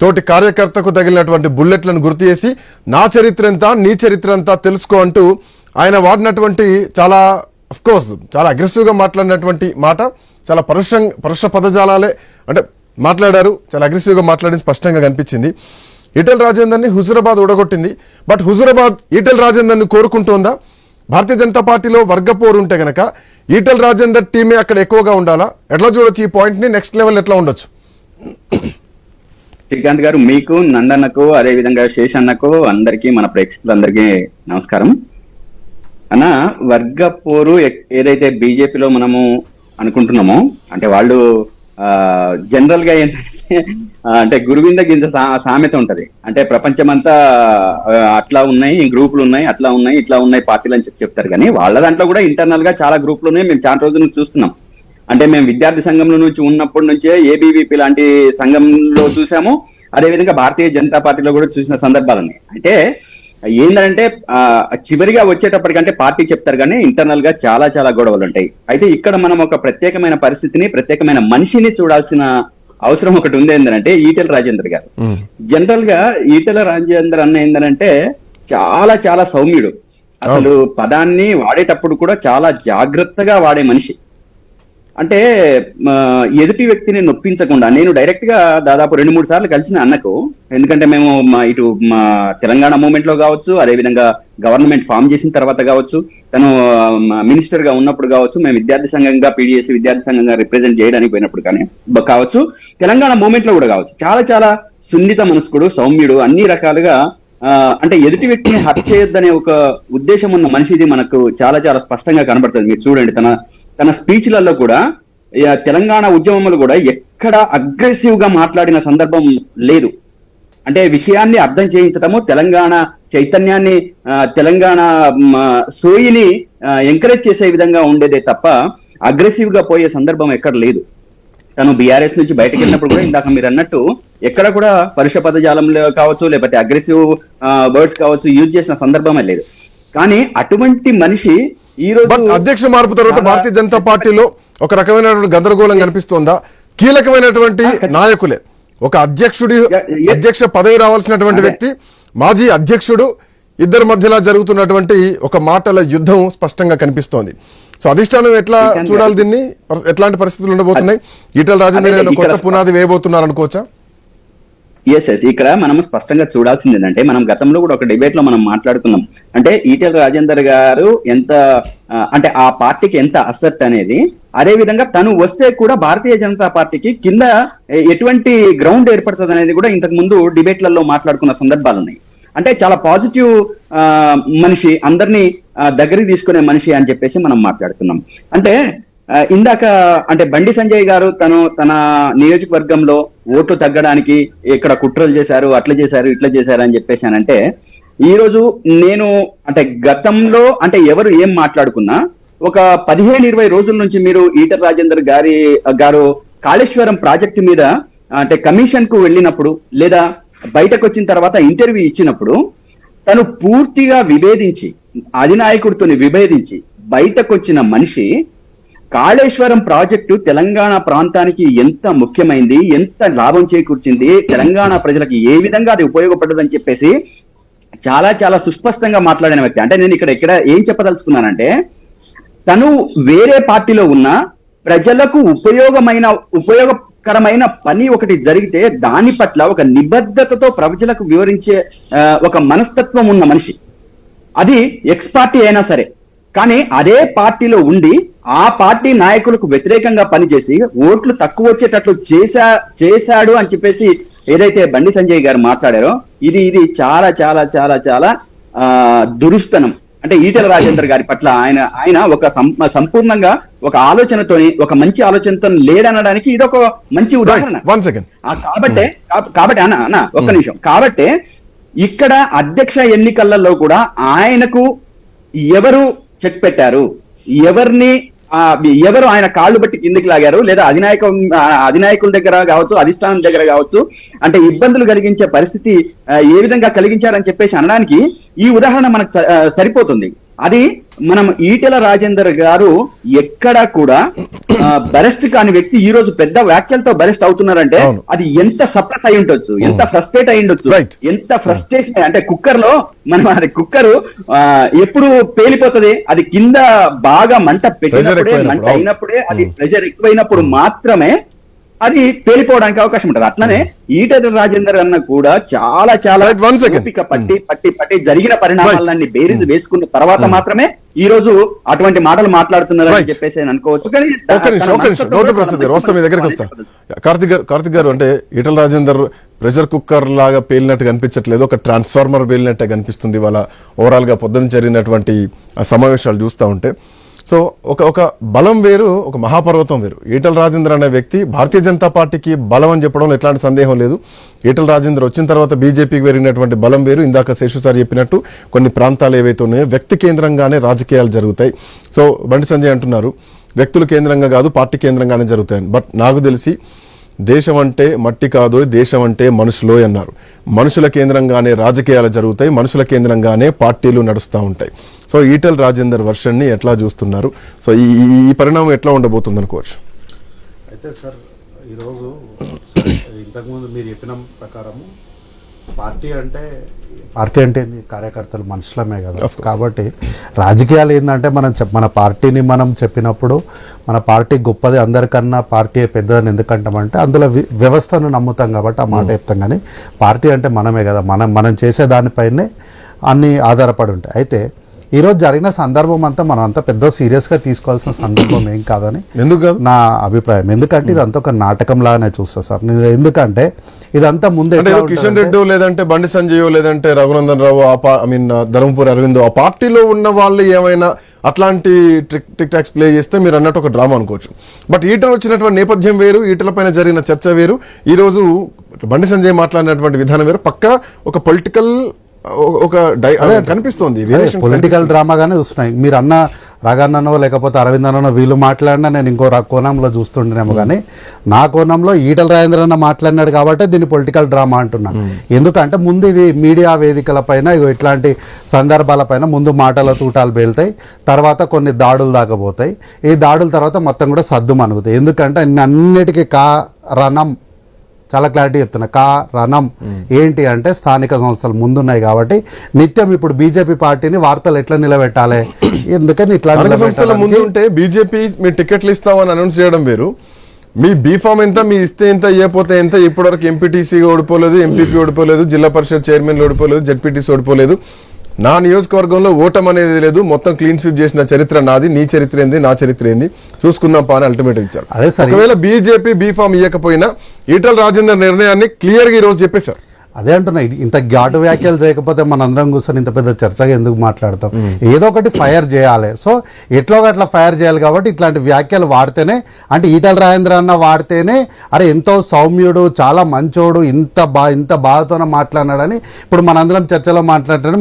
తోటి కార్యకర్తకు తగిలినటువంటి బుల్లెట్లను గుర్తు చేసి నా చరిత్ర ఎంత, నీ చరిత్ర ఎంత తెలుసుకో అంటూ ఆయన వాడినటువంటి చాలా అఫ్కోర్స్ చాలా అగ్రెసివ్గా మాట్లాడినటువంటి మాట, చాలా పరుష పదజాలాలే అంటే మాట్లాడారు, చాలా అగ్రెసివ్గా మాట్లాడి స్పష్టంగా కనిపించింది. ఈటెల రాజేందర్ని హుజూరాబాద్ ఉడగొట్టింది. బట్ హుజూరాబాద్ ఈటెల రాజేందర్ని కోరుకుంటోందా? భారతీయ జనతా పార్టీలో వర్గపోరు ఉంటే గనక ఈటెల రాజేందర్ టీమే అక్కడ ఎక్కువగా ఉండాలా? ఎట్లా చూడొచ్చు ఈ పాయింట్ ని? నెక్స్ట్ లెవెల్ ఎట్లా ఉండొచ్చు? శ్రీకాంత్ గారు, మీకు, నందన్నకు, అదే విధంగా శేషన్నకు, అందరికీ, మన ప్రేక్షకులందరికీ నమస్కారం. అన్న, వర్గపోరు ఏదైతే బీజేపీలో మనము అనుకుంటున్నామో, అంటే వాళ్ళు జనరల్ గా ఏంటంటే అంటే గురువింద గింజ సామెత ఉంటది. అంటే ప్రపంచమంతా అట్లా ఉన్నాయి, గ్రూపులు ఉన్నాయి, అట్లా ఉన్నాయి, ఇట్లా ఉన్నాయి పార్టీలు అని చెప్తారు. కానీ వాళ్ళ దాంట్లో కూడా ఇంటర్నల్ గా చాలా గ్రూపులు ఉన్నాయి. మేము చాలా రోజుల నుంచి చూస్తున్నాం. అంటే మేము విద్యార్థి సంఘంలో నుంచి ఉన్నప్పటి నుంచే ఏబీవీపీ లాంటి సంఘంలో చూసాము. అదేవిధంగా భారతీయ జనతా పార్టీలో కూడా చూసిన సందర్భాలు ఉన్నాయి. అంటే ఏంటంటే చివరిగా వచ్చేటప్పటికంటే పార్టీ చెప్తారు కానీ ఇంటర్నల్ గా చాలా చాలా గొడవలు ఉంటాయి. అయితే ఇక్కడ మనం ఒక ప్రత్యేకమైన పరిస్థితిని, ప్రత్యేకమైన మనిషిని చూడాల్సిన అవసరం ఒకటి ఉంది. ఏంటంటే ఈటెల రాజేందర్ గారు. జనరల్ గా ఈటెల రాజేందర్ అన్న ఏంటంటే చాలా చాలా సౌమ్యుడు. అసలు పదాన్ని వాడేటప్పుడు కూడా చాలా జాగ్రత్తగా వాడే మనిషి. అంటే ఎదుటి వ్యక్తిని నొప్పించకుండా, నేను డైరెక్ట్ గా దాదాపు 2-3 సార్లు కలిసిన అన్నకు. ఎందుకంటే మేము ఇటు తెలంగాణ మూవ్మెంట్ లో కావచ్చు, అదేవిధంగా గవర్నమెంట్ ఫామ్ చేసిన తర్వాత కావచ్చు, తను మినిస్టర్ గా ఉన్నప్పుడు కావచ్చు, మేము విద్యార్థి సంఘంగా పీడిఎస్ విద్యార్థి సంఘంగా రిప్రజెంట్ చేయడానికి పోయినప్పుడు కానీ కావచ్చు, తెలంగాణ మూవ్మెంట్ లో కూడా కావచ్చు, చాలా చాలా సున్నిత మనస్కుడు, సౌమ్యుడు, అన్ని రకాలుగా. అంటే ఎదుటి వ్యక్తిని హత్య చేయొద్దనే ఒక ఉద్దేశం ఉన్న మనిషిది మనకు చాలా చాలా స్పష్టంగా కనబడుతుంది. మీరు చూడండి, తన స్పీచ్లలో కూడా తెలంగాణ ఉద్యమంలో కూడా ఎక్కడ అగ్రెసివ్ గా మాట్లాడిన సందర్భం లేదు. అంటే విషయాన్ని అర్థం చేయించటము, తెలంగాణ చైతన్యాన్ని, తెలంగాణ సోయిని ఎంకరేజ్ చేసే విధంగా ఉండేదే తప్ప అగ్రెసివ్ గా పోయే సందర్భం ఎక్కడ లేదు. తను బీఆర్ఎస్ నుంచి బయటకు వెళ్ళినప్పుడు కూడా ఇందాక మీరు అన్నట్టు ఎక్కడ కూడా పరుష పదజాలంలో కావచ్చు, లేకపోతే అగ్రెసివ్ వర్డ్స్ కావచ్చు యూజ్ చేసిన సందర్భమే లేదు. కానీ అటువంటి మనిషి ఈ రోజు అధ్యక్ష మార్పు తర్వాత భారతీయ జనతా పార్టీలో ఒక రకమైనటువంటి గందరగోళం కనిపిస్తోందా? కీలకమైనటువంటి నాయకులే, ఒక అధ్యక్ష పదవి రావాల్సినటువంటి వ్యక్తి, మాజీ అధ్యక్షుడు, ఇద్దరి మధ్యలో జరుగుతున్నటువంటి ఒక మాటల యుద్ధం స్పష్టంగా కనిపిస్తోంది. సో అధిష్టానం ఎట్లా చూడాలి దీన్ని? ఎట్లాంటి పరిస్థితులు ఉండబోతున్నాయి? ఈటెల రాజేందర్ కొత్త పునాది వేయబోతున్నారు అనుకోవచ్చా? ఎస్. ఇక్కడ మనం స్పష్టంగా చూడాల్సింది ఏంటంటే, మనం గతంలో కూడా ఒక డిబేట్ లో మనం మాట్లాడుకున్నాం. అంటే ఈటెల రాజేందర్ గారు ఎంత అంటే ఆ పార్టీకి ఎంత అసెట్ అనేది, అదే విధంగా తను వస్తే కూడా భారతీయ జనతా పార్టీకి కింద ఎటువంటి గ్రౌండ్ ఏర్పడుతుంది అనేది కూడా ఇంతకు ముందు డిబేట్లలో మాట్లాడుకున్న సందర్భాలు ఉన్నాయి. అంటే చాలా పాజిటివ్ మనిషి, అందరినీ దగ్గరికి తీసుకునే మనిషి అని చెప్పేసి మనం మాట్లాడుతున్నాం. అంటే ఇందాక అంటే బండి సంజయ్ గారు తన నియోజకవర్గంలో ఓట్లు తగ్గడానికి ఇక్కడ కుట్రలు చేశారు, అట్లా చేశారు, ఇట్లా చేశారు అని చెప్పేసానంటే, ఈ రోజు నేను అంటే గతంలో అంటే ఎవరు ఏం మాట్లాడుకున్నా ఒక 15-20 రోజుల నుంచి మీరు ఈటెల రాజేందర్ గారు కాళేశ్వరం ప్రాజెక్టు మీద అంటే కమిషన్ కు వెళ్ళినప్పుడు, లేదా బయటకు వచ్చిన తర్వాత ఇంటర్వ్యూ ఇచ్చినప్పుడు తను పూర్తిగా విభేదించి, అధినాయకుడితో విభేదించి బయటకు వచ్చిన మనిషి కాళేశ్వరం ప్రాజెక్టు తెలంగాణ ప్రాంతానికి ఎంత ముఖ్యమైంది, ఎంత లాభం చేకూర్చింది, తెలంగాణ ప్రజలకు ఏ విధంగా అది ఉపయోగపడదని చెప్పేసి చాలా చాలా సుస్పష్టంగా మాట్లాడిన వ్యక్తి. అంటే నేను ఇక్కడ ఏం చెప్పదలుచుకున్నానంటే, తను వేరే పార్టీలో ఉన్న ప్రజలకు ఉపయోగకరమైన పని ఒకటి జరిగితే దాని పట్ల ఒక నిబద్ధతతో ప్రజలకు వివరించే ఒక మనస్తత్వం ఉన్న మనిషి. అది ఎక్స్ పార్టీ అయినా సరే. కానీ అదే పార్టీలో ఉండి ఆ పార్టీ నాయకులకు వ్యతిరేకంగా పనిచేసి ఓట్లు తక్కువ వచ్చేటట్లు చేశాడు అని చెప్పేసి ఏదైతే బండి సంజయ్ గారు మాట్లాడారో, ఇది చాలా చాలా చాలా చాలా దురుస్తనం. అంటే ఈటెల రాజేందర్ గారి పట్ల ఆయన ఒక సంపూర్ణంగా ఒక ఆలోచనతోని, ఒక మంచి ఆలోచనతో లేడనడానికి ఇది ఒక మంచి ఉదాహరణ. కాబట్టి అన్న ఒక్క నిమిషం, కాబట్టి ఇక్కడ అధ్యక్ష ఎన్నికలలో కూడా ఆయనకు ఎవరు చెక్ పెట్టారు, ఎవరు ఆయన కాళ్ళు బట్టి కిందికి లాగారు, లేదా అధినాయకుల దగ్గర కావచ్చు, అధిష్టానం దగ్గర కావచ్చు, అంటే ఇబ్బందులు కలిగించే పరిస్థితి ఏ విధంగా కలిగించారని చెప్పేసి అనడానికి ఈ ఉదాహరణ మనకు సరిపోతుంది. అది మనం ఈటెల రాజేందర్ గారు ఎక్కడా కూడా బరెస్ట్ కాని వ్యక్తి ఈ రోజు పెద్ద వ్యాఖ్యలతో బరెస్ట్ అవుతున్నారంటే అది ఎంత సప్రెస్ అయి ఉండొచ్చు, ఎంత ఫ్రస్ట్రేట్ అయి ఉండొచ్చు, ఎంత ఫ్రస్ట్రేషన్ అంటే కుక్కరు ఎప్పుడు పేలిపోతుంది, అది కింద బాగా మంట పెట్టినప్పుడే, మంట అయినప్పుడే, అది ప్రెషర్ ఎక్కువైనప్పుడు మాత్రమే అది పేలిపోవడానికి అవకాశం ఉంటుంది. అట్లనే ఈటెల రాజేందర్ అన్న కూడా చాలా ఓపిక పట్టి జరిగిన పరిణామాలన్నీ బేరీజ్ వేసుకున్న తర్వాత మాత్రమే ఈ రోజు అటువంటి మాటలు మాట్లాడుతున్నారని చెప్పేసి అనుకోవచ్చు. కార్తిక్ గారు, అంటే ఈటెల రాజేందర్ ప్రెషర్ కుక్కర్ లాగా పేలినట్టు కనిపించట్లేదు, ఒక ట్రాన్స్ఫార్మర్ పేలినట్టే కనిపిస్తుంది వాళ్ళ ఓవరాల్ గా పొద్దున జరిగినటువంటి సమావేశాలు చూస్తూ ఉంటే. సో ఒక బలం వేరు, ఒక మహాపర్వతం వేరు. ఈటెల రాజేందర్ అనే వ్యక్తి భారతీయ జనతా పార్టీకి బలం అని చెప్పడంలో ఎట్లాంటి సందేహం లేదు. ఈటెల రాజేందర్ వచ్చిన తర్వాత బీజేపీకి పెరిగినటువంటి బలం వేరు. ఇందాక శేషు సార్ చెప్పినట్టు కొన్ని ప్రాంతాలు ఏవైతే ఉన్నాయో వ్యక్తి కేంద్రంగానే రాజకీయాలు జరుగుతాయి. సో బండి సంజయ్ అంటున్నారు వ్యక్తులు కేంద్రంగా కాదు పార్టీ కేంద్రంగానే జరుగుతాయని. బట్ నాకు తెలిసి దేశం అంటే మట్టి కాదో, దేశం అంటే మనుషులో అన్నారు. మనుషుల కేంద్రంగానే రాజకీయాలు జరుగుతాయి, మనుషుల కేంద్రంగానే పార్టీలు నడుస్తూ ఉంటాయి. సో ఈటెల రాజేందర్ వర్షన్ ని ఎట్లా చూస్తున్నారు? సో ఈ పరిణామం ఎట్లా ఉండబోతుంది అనుకోవచ్చు? అయితే సార్ ఈరోజు ఇంతకుముందు మీరు చెప్పిన ప్రకారము పార్టీ అంటే కార్యకర్తలు మనుషులమే కదా. కాబట్టి రాజకీయాలు ఏంటంటే మన పార్టీని మనం చెప్పినప్పుడు మన పార్టీ గొప్పది, అందరికన్నా పార్టీ పెద్దదని ఎందుకంటామంటే అందులో వ్యవస్థను నమ్ముతాం కాబట్టి ఆ మాట చెప్తాం. కానీ పార్టీ అంటే మనమే కదా, మనం చేసే దానిపైనే అన్ని ఆధారపడి ఉంటాయి. అయితే ఈరోజు జరిగిన సందర్భం అంతా మనం అంతా పెద్ద సీరియస్గా తీసుకోవాల్సిన సందర్భం ఏం కాదని నా అభిప్రాయం. ఎందుకంటే ఇదంతా ఒక నాటకం లాగానే చూస్తా సార్. ఎందుకంటే ఇదంతా ముందే కిషన్ రెడ్డి లేదంటే బండి సంజయ్ లేదంటే రఘునందన్ రావు, ధర్మపురి అరవింద్, ఆ పార్టీలో ఉన్న వాళ్ళు ఏమైనా అట్లాంటి టిక్ టాక్స్ ప్లే చేస్తే మీరు అన్నట్టు ఒక డ్రామా అనుకోవచ్చు. బట్ ఈటెల వచ్చినటువంటి నేపథ్యం వేరు, ఈటెల పైన జరిగిన చర్చ వేరు, ఈ రోజు బండి సంజయ్ మాట్లాడినటువంటి విధానం వేరు. పక్కా ఒక పొలిటికల్ కనిపిస్తుంది, పొలిటికల్ డ్రామాగానే చూస్తున్నాయి. మీరు అన్న రాఘన్ననో లేకపోతే అరవింద్ అన్నో వీళ్ళు మాట్లాడినా నేను ఇంకో కోణంలో చూస్తుండేనేమో, కానీ నా కోణంలో ఈటెల రాజేందర్ అన్న మాట్లాడినాడు కాబట్టి దీన్ని పొలిటికల్ డ్రామా అంటున్నా. ఎందుకంటే ముందు ఇది మీడియా వేదికల పైన ఇట్లాంటి సందర్భాలపైన ముందు మాటల తూటాలు పేలుతాయి, తర్వాత కొన్ని దాడులు దాకపోతాయి. ఈ దాడుల తర్వాత మొత్తం కూడా సద్దు మనుగుతాయి. ఎందుకంటే అన్నిటికీ కారణం చాలా క్లారిటీ చెప్తున్నా, కారణం ఏంటి అంటే స్థానిక సంస్థలు ముందున్నాయి కాబట్టి నిత్యం ఇప్పుడు బీజేపీ పార్టీని వార్తలు ఎట్లా నిలబెట్టాలి, ఎందుకని ఇట్లా సంస్థల ముందు ఉంటే బీజేపీ మీ టికెట్లు ఇస్తామని అనౌన్స్ చేయడం వేరు, మీ బీఫామ్ ఎంత, మీ ఇస్తే ఎంత, ఇవ్వకపోతే ఎంత. ఇప్పటివరకు ఎంపీటీసీ ఓడిపోలేదు, ఎంపీపీ ఓడిపోలేదు, జిల్లా పరిషత్ చైర్మన్ ఓడిపోలేదు, జెడ్పీటీసీ ఓడిపోలేదు. నా నియోజకవర్గంలో ఓటం అనేది లేదు, మొత్తం క్లీన్ స్వీప్ చేసిన చరిత్ర నాది, నీ చరిత్ర ఏంది, నా చరిత్ర ఏంది చూసుకుందాం పా అని అల్టిమేట్ ఇచ్చారు. ఒకవేళ బీజేపీ బీఫామ్ ఇవ్వకపోయినా ఈటెల రాజేందర్ నిర్ణయాన్ని క్లియర్ గా ఈ రోజు చెప్పేశారు. అదే అంటున్నా, ఇంత ఘాటు వ్యాఖ్యలు చేయకపోతే మన అందరం కూర్చొని ఇంత పెద్ద చర్చగా ఎందుకు మాట్లాడతాం? ఏదో ఒకటి ఫైర్ చేయాలి. సో ఎట్లో అట్లా ఫైర్ చేయాలి కాబట్టి ఇట్లాంటి వ్యాఖ్యలు వాడితేనే, అంటే ఈటెల రాజేంద్ర అన్న వాడితేనే అరే ఎంతో సౌమ్యుడు, చాలా మంచోడు, ఇంత బాధతోనే మాట్లాడినాడని ఇప్పుడు మనందరం చర్చలో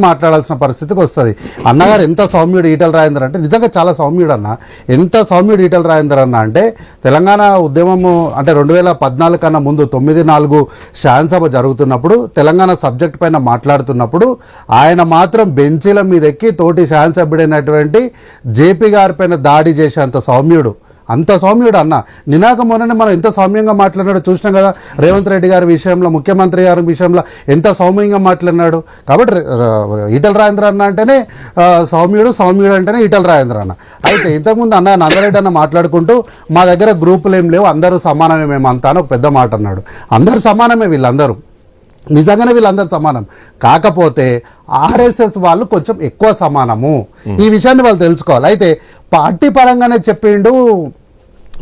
మాట్లాడాల్సిన పరిస్థితికి వస్తుంది. అన్నగారు ఎంత సౌమ్యుడు ఈటెల రాజేంద్ర అంటే నిజంగా చాలా సౌమ్యుడు అన్న. ఎంత సౌమ్యుడు ఈటెల రాజేంద్ర అన్న అంటే తెలంగాణ ఉద్యమము అంటే 2014 కన్నా ముందు 9/4 శాసనసభ జరుగుతున్నప్పుడు తెలంగాణ సబ్జెక్ట్ పైన మాట్లాడుతున్నప్పుడు ఆయన మాత్రం బెంచీల మీద ఎక్కి తోటి శాసనసభ్యుడైనటువంటి జేపీ గారి పైన దాడి చేసే అంత సౌమ్యుడు అన్న. నినాక మొన్ననే మనం ఎంత సౌమ్యంగా మాట్లాడినాడో చూసినాం కదా. రేవంత్ రెడ్డి గారి విషయంలో, ముఖ్యమంత్రి గారి విషయంలో ఎంత సౌమ్యంగా మాట్లాడినాడు. కాబట్టి ఈటెల రాజేంద్ర అన్న అంటేనే సౌమ్యుడు అంటేనే ఈటెల రాజేంద్ర అన్న. అయితే ఇంతకుముందు నందరెడ్డి అన్న మాట్లాడుకుంటూ మా దగ్గర గ్రూపులు ఏం లేవు, అందరూ సమానమే మేమంతా అని ఒక పెద్ద మాట అన్నాడు. అందరూ సమానమే, వీళ్ళందరూ నిజంగానే వీళ్ళందరూ సమానం. కాకపోతే ఆర్ఎస్ఎస్ వాళ్ళు కొంచెం ఎక్కువ సమానము, ఈ విషయాన్ని వాళ్ళు తెలుసుకోవాలి. అయితే పార్టీ పరంగానే చెప్పిండు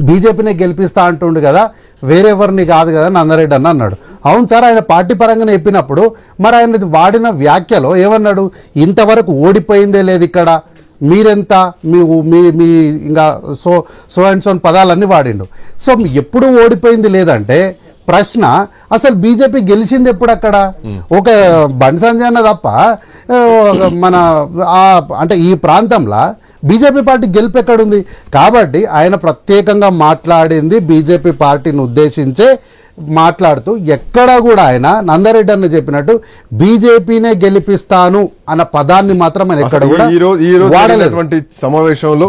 బీజేపీని గెలిపిస్తా అంటుండు కదా, వేరెవరిని కాదు కదా నందరెడ్డి అన్న అన్నాడు. అవును సార్, ఆయన పార్టీ పరంగానే చెప్పినప్పుడు మరి ఆయన వాడిన వ్యాఖ్యలో ఏమన్నాడు? ఇంతవరకు ఓడిపోయిందే లేదు ఇక్కడ, మీరెంత, మీ మీ మీ ఇంకా సో అండ్ సోన్ పదాలన్నీ వాడిండు. సో ఎప్పుడు ఓడిపోయింది లేదంటే ప్రశ్న, అసలు బీజేపీ గెలిచింది ఎప్పుడు అక్కడ? ఒక బండి సంజయ్ అన్న తప్ప మన అంటే ఈ ప్రాంతంలో బీజేపీ పార్టీ గెలుపు ఎక్కడుంది? కాబట్టి ఆయన ప్రత్యేకంగా మాట్లాడింది బీజేపీ పార్టీని ఉద్దేశించే మాట్లాడుతూ ఎక్కడా కూడా ఆయన నందారెడ్డి అన్న చెప్పినట్టు బీజేపీనే గెలిపిస్తాను అన్న పదాన్ని మాత్రం ఆయన ఎక్కడ కూడా వాడలేటువంటి సమావేశంలో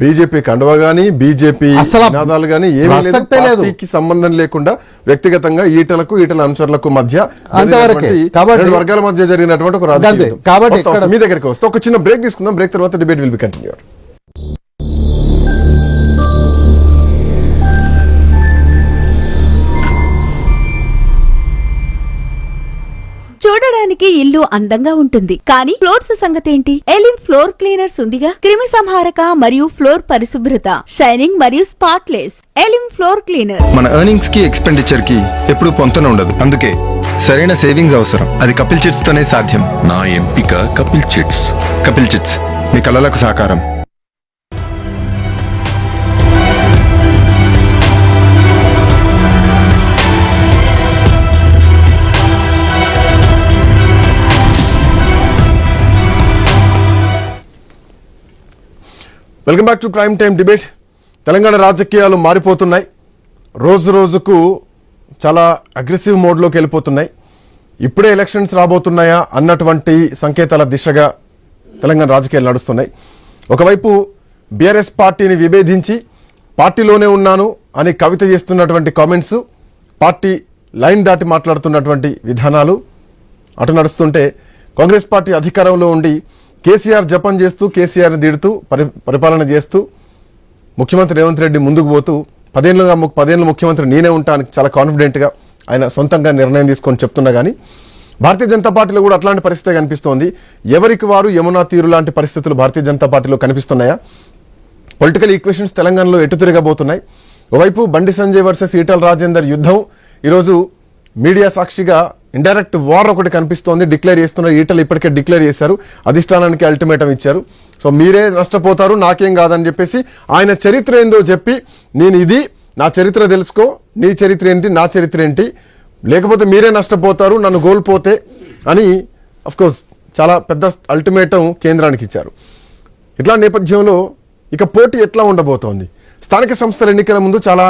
బీజేపీ కండువా గానీ బీజేపీ నినాదాలు గానీ ఏమీ లేదు, పార్టీకి సంబంధం లేకుండా వ్యక్తిగతంగా ఈటల అనుచరులకు మధ్య అంతవరకే. కాబట్టి వర్గాల మధ్య జరిగినటువంటి ఒక రాజకీయం. కాబట్టి మీ దగ్గరికి వస్తే ఒక చిన్న బ్రేక్ తీసుకుందాం. బ్రేక్ తర్వాత డిబేట్ విల్ బి కంటిన్యూ. చూడడానికి ఇల్లు అందంగా ఉంటుంది, కానీ ఫ్లోర్స్ సంగతేంటి? ఎలిమ్ ఫ్లోర్ క్లీనర్స్ ఉందిగా. క్రిమి సంహారక మరియు ఫ్లోర్ పరిశుభ్రత, షైనింగ్ మరియు స్పాట్లెస్. Elim floor cleaner. మన ఎర్నింగ్స్ కి ఎక్స్పెండిచర్ కి ఎప్పుడు పొంతన ఉండదు, అందుకే సరైన సేవింగ్స్ అవసరం. అది కపిల్ చిట్స్ తోనే సాధ్యం. నా ఎంపిక కపిల్ చిట్స్. కపిల్ చిట్స్, మీ కలలకు సాకారం. Welcome back to prime time debate. Telangana రాజకీయాలు మారిపోతున్నాయి, రోజు రోజుకు చాలా అగ్రెసివ్ మోడ్లోకి వెళ్ళిపోతున్నాయి. ఇప్పుడే ఎలక్షన్స్ రాబోతున్నాయా అన్నటువంటి సంకేతాల దిశగా తెలంగాణ రాజకీయాలు నడుస్తున్నాయి. ఒకవైపు బీఆర్ఎస్ పార్టీని విభేదించి పార్టీలోనే ఉన్నాను అని కవిత చేస్తున్నటువంటి కామెంట్స్, పార్టీ లైన్ దాటి మాట్లాడుతున్నటువంటి విధానాలు అటు నడుస్తుంటే, కాంగ్రెస్ పార్టీ అధికారంలో ఉండి కేసీఆర్ జపం చేస్తూ, కేసీఆర్ని దిడుతూ పరిపాలన చేస్తూ, ముఖ్యమంత్రి రేవంత్ రెడ్డి ముందుకు పోతూ 10 ఏళ్ళు ముఖ్యమంత్రి నేనే ఉంటానికి చాలా కాన్ఫిడెంట్గా ఆయన సొంతంగా నిర్ణయం తీసుకొని చెప్తున్నా కానీ భారతీయ జనతా పార్టీలో కూడా అట్లాంటి పరిస్థితి కనిపిస్తోంది. ఎవరికి వారు యమునా తీరు లాంటి పరిస్థితులు భారతీయ జనతా పార్టీలో కనిపిస్తున్నాయా? పొలిటికల్ ఈక్వేషన్స్ తెలంగాణలో ఎటు తిరగబోతున్నాయి? ఓవైపు బండి సంజయ్ వర్సెస్ ఈటల రాజేందర్ యుద్ధం ఈరోజు మీడియా సాక్షిగా ఇండైరెక్ట్ వార్ ఒకటి కనిపిస్తోంది. డిక్లేర్ చేస్తున్నారు. ఈటలు ఇప్పటికే డిక్లేర్ చేశారు, అధిష్టానానికి అల్టిమేటం ఇచ్చారు. సో మీరే నష్టపోతారు, నాకేం కాదని చెప్పేసి ఆయన చరిత్ర ఏందో చెప్పి, నేను ఇది నా చరిత్ర తెలుసుకో, నీ చరిత్ర ఏంటి, నా చరిత్ర ఏంటి, లేకపోతే మీరే నష్టపోతారు నన్ను కోల్పోతే అని అఫ్కోర్స్ చాలా పెద్ద అల్టిమేటం కేంద్రానికి ఇచ్చారు. ఇట్లా నేపథ్యంలో ఇక పోటీ ఎట్లా ఉండబోతోంది? స్థానిక సంస్థల ఎన్నికల ముందు చాలా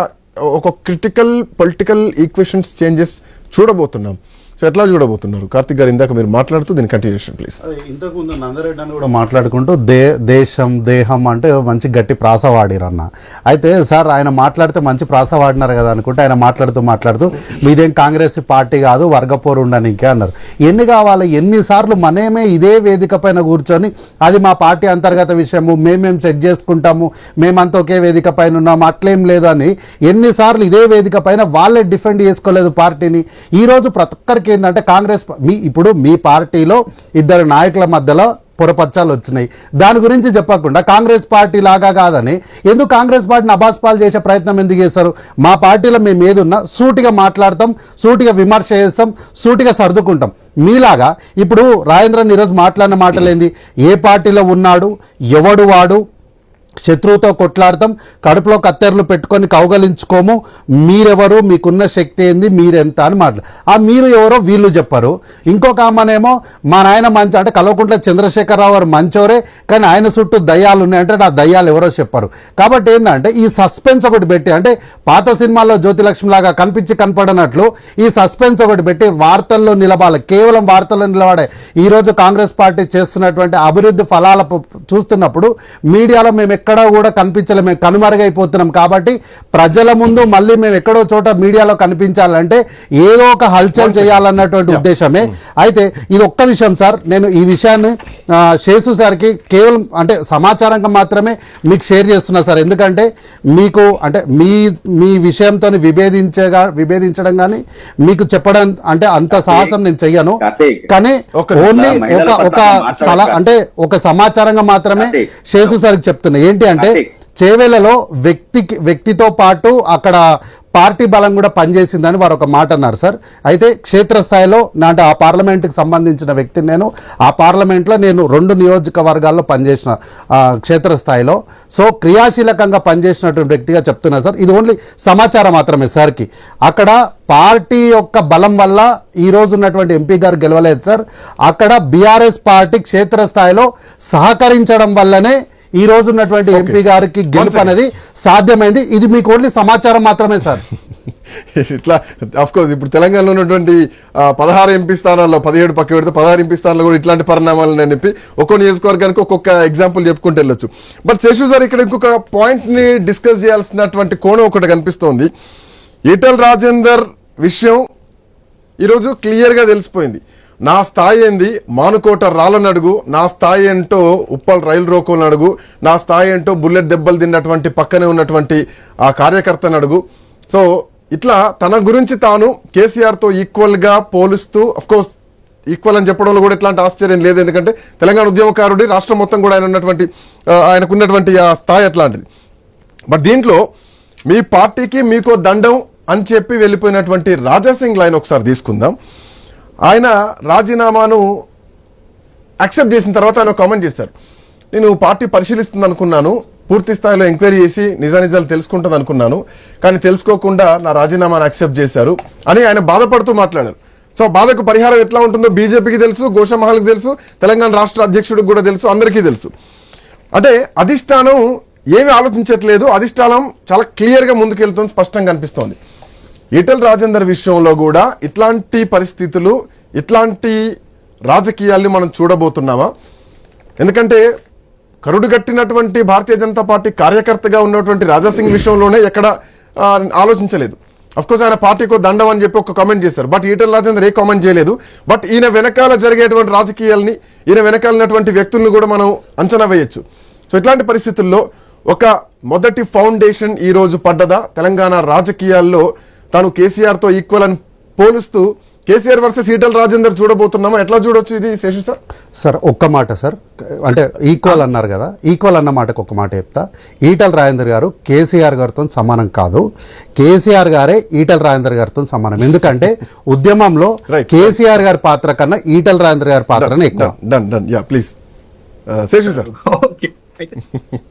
ఒక క్రిటికల్ పొలిటికల్ ఈక్వేషన్స్ చేంజెస్ చూడబోతున్నాం. సో ఎట్లా చూడబోతున్నారు? కార్తిక్ గారు ఇందాక మీరు మాట్లాడుతూ దీని కంటిన్యూషన్ ప్లీజ్. ఇంతకుముందు నందరెడ్డి అని కూడా మాట్లాడుకుంటూ దేశం దేహం అంటే మంచి గట్టి ప్రాస వాడిరన్న. అయితే సార్ ఆయన మాట్లాడితే మంచి ప్రాస వాడినారు కదా అనుకుంటే ఆయన మాట్లాడుతూ మీదేం కాంగ్రెస్ పార్టీ కాదు, వర్గపోరు ఉండనికే అన్నారు. ఎన్ని కావాలి? ఎన్నిసార్లు మనమే ఇదే వేదిక పైన కూర్చొని అది మా పార్టీ అంతర్గత విషయము, మేమేం సెట్ చేసుకుంటాము, మేమంతా ఒకే వేదిక పైన ఉన్నాము, అట్లేం లేదు అని ఎన్నిసార్లు ఇదే వేదిక పైన వాళ్ళే డిఫెండ్ చేసుకోలేదు పార్టీని. ఈరోజు ప్రతి ఒక్కరికి ఏంటంటే కాంగ్రెస్ ఇప్పుడు మీ పార్టీలో ఇద్దరు నాయకుల మధ్యలో పొరపచ్చాలు వచ్చినాయి, దాని గురించి చెప్పకుండా కాంగ్రెస్ పార్టీ లాగా కాదని ఎందుకు కాంగ్రెస్ పార్టీని అబాస్పాలు చేసే ప్రయత్నం ఎందుకు చేస్తారు? మా పార్టీలో మేము ఏదున్నా సూటిగా మాట్లాడతాం, సూటిగా విమర్శ చేస్తాం, సూటిగా సర్దుకుంటాం. మీలాగా ఇప్పుడు రాజేంద్రన్ ఈరోజు మాట్లాడిన మాటలేంది? ఏ పార్టీలో ఉన్నాడు, ఎవడు వాడు, శత్రువుతో కొట్లాడతాం, కడుపులో కత్తెరలు పెట్టుకొని కౌగలించుకోము, మీరెవరు, మీకున్న శక్తి ఏంది, మీరెంత అని మాట్లాడు. ఆ మీరు ఎవరో వీళ్ళు చెప్పరు. ఇంకొక ఆమెనేమో మా నాయన మంచి అంటే కల్వకుంట్ల చంద్రశేఖరరావు గారు మంచోరే, కానీ ఆయన చుట్టూ దయ్యాలు ఉన్నాయంటే ఆ దయ్యాలు ఎవరో చెప్పరు. కాబట్టి ఏంటంటే ఈ సస్పెన్స్ ఒకటి పెట్టి, అంటే పాత సినిమాల్లో జ్యోతిలక్ష్మి లాగా కనిపించి కనపడనట్లు ఈ సస్పెన్స్ ఒకటి పెట్టి వార్తల్లో నిలబాలి, కేవలం వార్తల్లో నిలబడే ఈరోజు కాంగ్రెస్ పార్టీ చేస్తున్నటువంటి అభివృద్ధి ఫలాల చూస్తున్నప్పుడు మీడియాలో మేము ఎక్కడా కూడా కనిపించలే, మేము కనుమరుగైపోతున్నాం. కాబట్టి ప్రజల ముందు మళ్ళీ మేము ఎక్కడో చోట మీడియాలో కనిపించాలంటే ఏదో ఒక హల్చల్ చేయాలన్నటువంటి ఉద్దేశమే. అయితే ఇది ఒక్క విషయం సార్, నేను ఈ విషయాన్ని శేషు సార్కి కేవలం అంటే సమాచారంగా మాత్రమే మీకు షేర్ చేస్తున్నా సార్. ఎందుకంటే మీకు అంటే మీ విషయంతో విభేదించడం కానీ మీకు చెప్పడం అంటే అంత సాహసం నేను చెయ్యను. కానీ ఓన్లీ ఒక సలహా అంటే ఒక సమాచారంగా మాత్రమే శేషు సార్కి చెప్తున్నా. ఏంటి అంటే చేవెళ్లలో వ్యక్తితో పాటు అక్కడ పార్టీ బలం కూడా పనిచేసిందని వారు ఒక మాట అన్నారు సార్. అయితే క్షేత్రస్థాయిలో అంటే ఆ పార్లమెంట్కి సంబంధించిన వ్యక్తిని నేను ఆ పార్లమెంట్లో నేను 2 నియోజకవర్గాల్లో పనిచేసిన క్షేత్రస్థాయిలో. సో క్రియాశీలకంగా పనిచేసినటువంటి వ్యక్తిగా చెప్తున్నా సార్. ఇది ఓన్లీ సమాచారం మాత్రమే సార్కి. అక్కడ పార్టీ యొక్క బలం వల్ల ఈ రోజు ఉన్నటువంటి ఎంపీ గారు గెలవలేదు సార్. అక్కడ బీఆర్ఎస్ పార్టీ క్షేత్రస్థాయిలో సహకరించడం వల్లనే ఈ రోజు ఉన్నటువంటి ఎంపీ గారికి గెలుపు అనేది సాధ్యమైంది. ఇది మీకు ఓన్లీ సమాచారం మాత్రమే సార్. ఇట్లా అఫ్ కోర్స్ ఇప్పుడు తెలంగాణలో ఉన్నటువంటి 16 ఎంపీ స్థానాల్లో 17 పక్క పెడితే 16 ఎంపీ స్థానాల్లో కూడా ఇట్లాంటి పరిణామాలు నేను చెప్పి ఒక్కో నియోజకవర్గానికి ఒక్కొక్క ఎగ్జాంపుల్ చెప్పుకుంటూ వెళ్ళొచ్చు. బట్ శేషు సార్ ఇక్కడ ఇంకొక పాయింట్ ని డిస్కస్ చేయాల్సినటువంటి కోణం ఒకటి కనిపిస్తోంది. ఈటెల రాజేందర్ విషయం ఈరోజు క్లియర్ గా తెలిసిపోయింది. నా స్థాయి ఏంది మానుకోట రాళ్ళను అడుగు, నా స్థాయి ఏంటో ఉప్పల్ రైలు రోకోలను అడుగు, నా స్థాయి ఏంటో బుల్లెట్ దెబ్బలు తిన్నటువంటి పక్కనే ఉన్నటువంటి ఆ కార్యకర్తను అడుగు. సో ఇట్లా తన గురించి తాను కేసీఆర్ తో ఈక్వల్ గా పోలుస్తూ, అఫ్ కోర్స్ ఈక్వల్ అని చెప్పడంలో కూడా ఎట్లాంటి ఆశ్చర్యం లేదు, ఎందుకంటే తెలంగాణ ఉద్యమకారుడి రాష్ట్రం మొత్తం కూడా ఆయనకున్నటువంటి ఆ స్థాయి అట్లాంటిది. బట్ దీంట్లో మీ పార్టీకి మీకో దండం అని చెప్పి వెళ్ళిపోయినటువంటి రాజాసింగ్ లైన్ ఒకసారి తీసుకుందాం. ఆయన రాజీనామాను యాక్సెప్ట్ చేసిన తర్వాత ఆయన కామెంట్ చేశారు, నేను పార్టీ పరిశీలిస్తుంది అనుకున్నాను, పూర్తి స్థాయిలో ఎంక్వైరీ చేసి నిజానిజాలు తెలుసుకుంటుంది అనుకున్నాను, కానీ తెలుసుకోకుండా నా రాజీనామాను యాక్సెప్ట్ చేశారు అని ఆయన బాధపడుతూ మాట్లాడారు. సో బాధకు పరిహారం ఎట్లా ఉంటుందో బీజేపీకి తెలుసు, గోషమహల్కి తెలుసు, తెలంగాణ రాష్ట్ర అధ్యక్షుడికి కూడా తెలుసు, అందరికీ తెలుసు. అంటే అధిష్టానం ఏమి ఆలోచించట్లేదు, అధిష్టానం చాలా క్లియర్గా ముందుకెళ్తుంది, స్పష్టంగా కనిపిస్తోంది. ఈటెల రాజేందర్ విషయంలో కూడా ఇట్లాంటి పరిస్థితులు, ఇట్లాంటి రాజకీయాల్ని మనం చూడబోతున్నామా? ఎందుకంటే కరుడుగట్టినటువంటి భారతీయ జనతా పార్టీ కార్యకర్తగా ఉన్నటువంటి రాజాసింగ్ విషయంలోనే ఎక్కడ ఆలోచించలేదు. అఫ్కోర్స్ ఆయన పార్టీకో దండం అని చెప్పి ఒక కామెంట్ చేశారు, but Etela Rajender A comment చేయలేదు. బట్ ఈయన వెనకాల జరిగేటువంటి రాజకీయాల్ని, ఈయన వెనకాలన్నటువంటి వ్యక్తుల్ని కూడా మనం అంచనా వేయొచ్చు. సో ఇట్లాంటి పరిస్థితుల్లో ఒక మొదటి ఫౌండేషన్ ఈ రోజు పడ్డదా తెలంగాణ రాజకీయాల్లో? తాను కేసీఆర్ తో ఈక్వల్ అని పోలుస్తూ కేసీఆర్ వర్సెస్ ఈటెల రాజేందర్ చూడబోతున్నామా? ఎట్లా చూడొచ్చు ఇది శేషు సార్? సార్ ఒక్క మాట సార్, అంటే ఈక్వల్ అన్నారు కదా, ఈక్వల్ అన్న మాటకు ఒక మాట చెప్తా. ఈటెల రాజేందర్ గారు కేసీఆర్ గారితో సమానం కాదు, కేసీఆర్ గారే ఈటెల రాజేందర్ గారితో సమానం. ఎందుకంటే ఉద్యమంలో కేసీఆర్ గారి పాత్ర కన్నా ఈటెల రాజేందర్ గారి పాత్రనే ఎక్కువ. Please Seshu sir.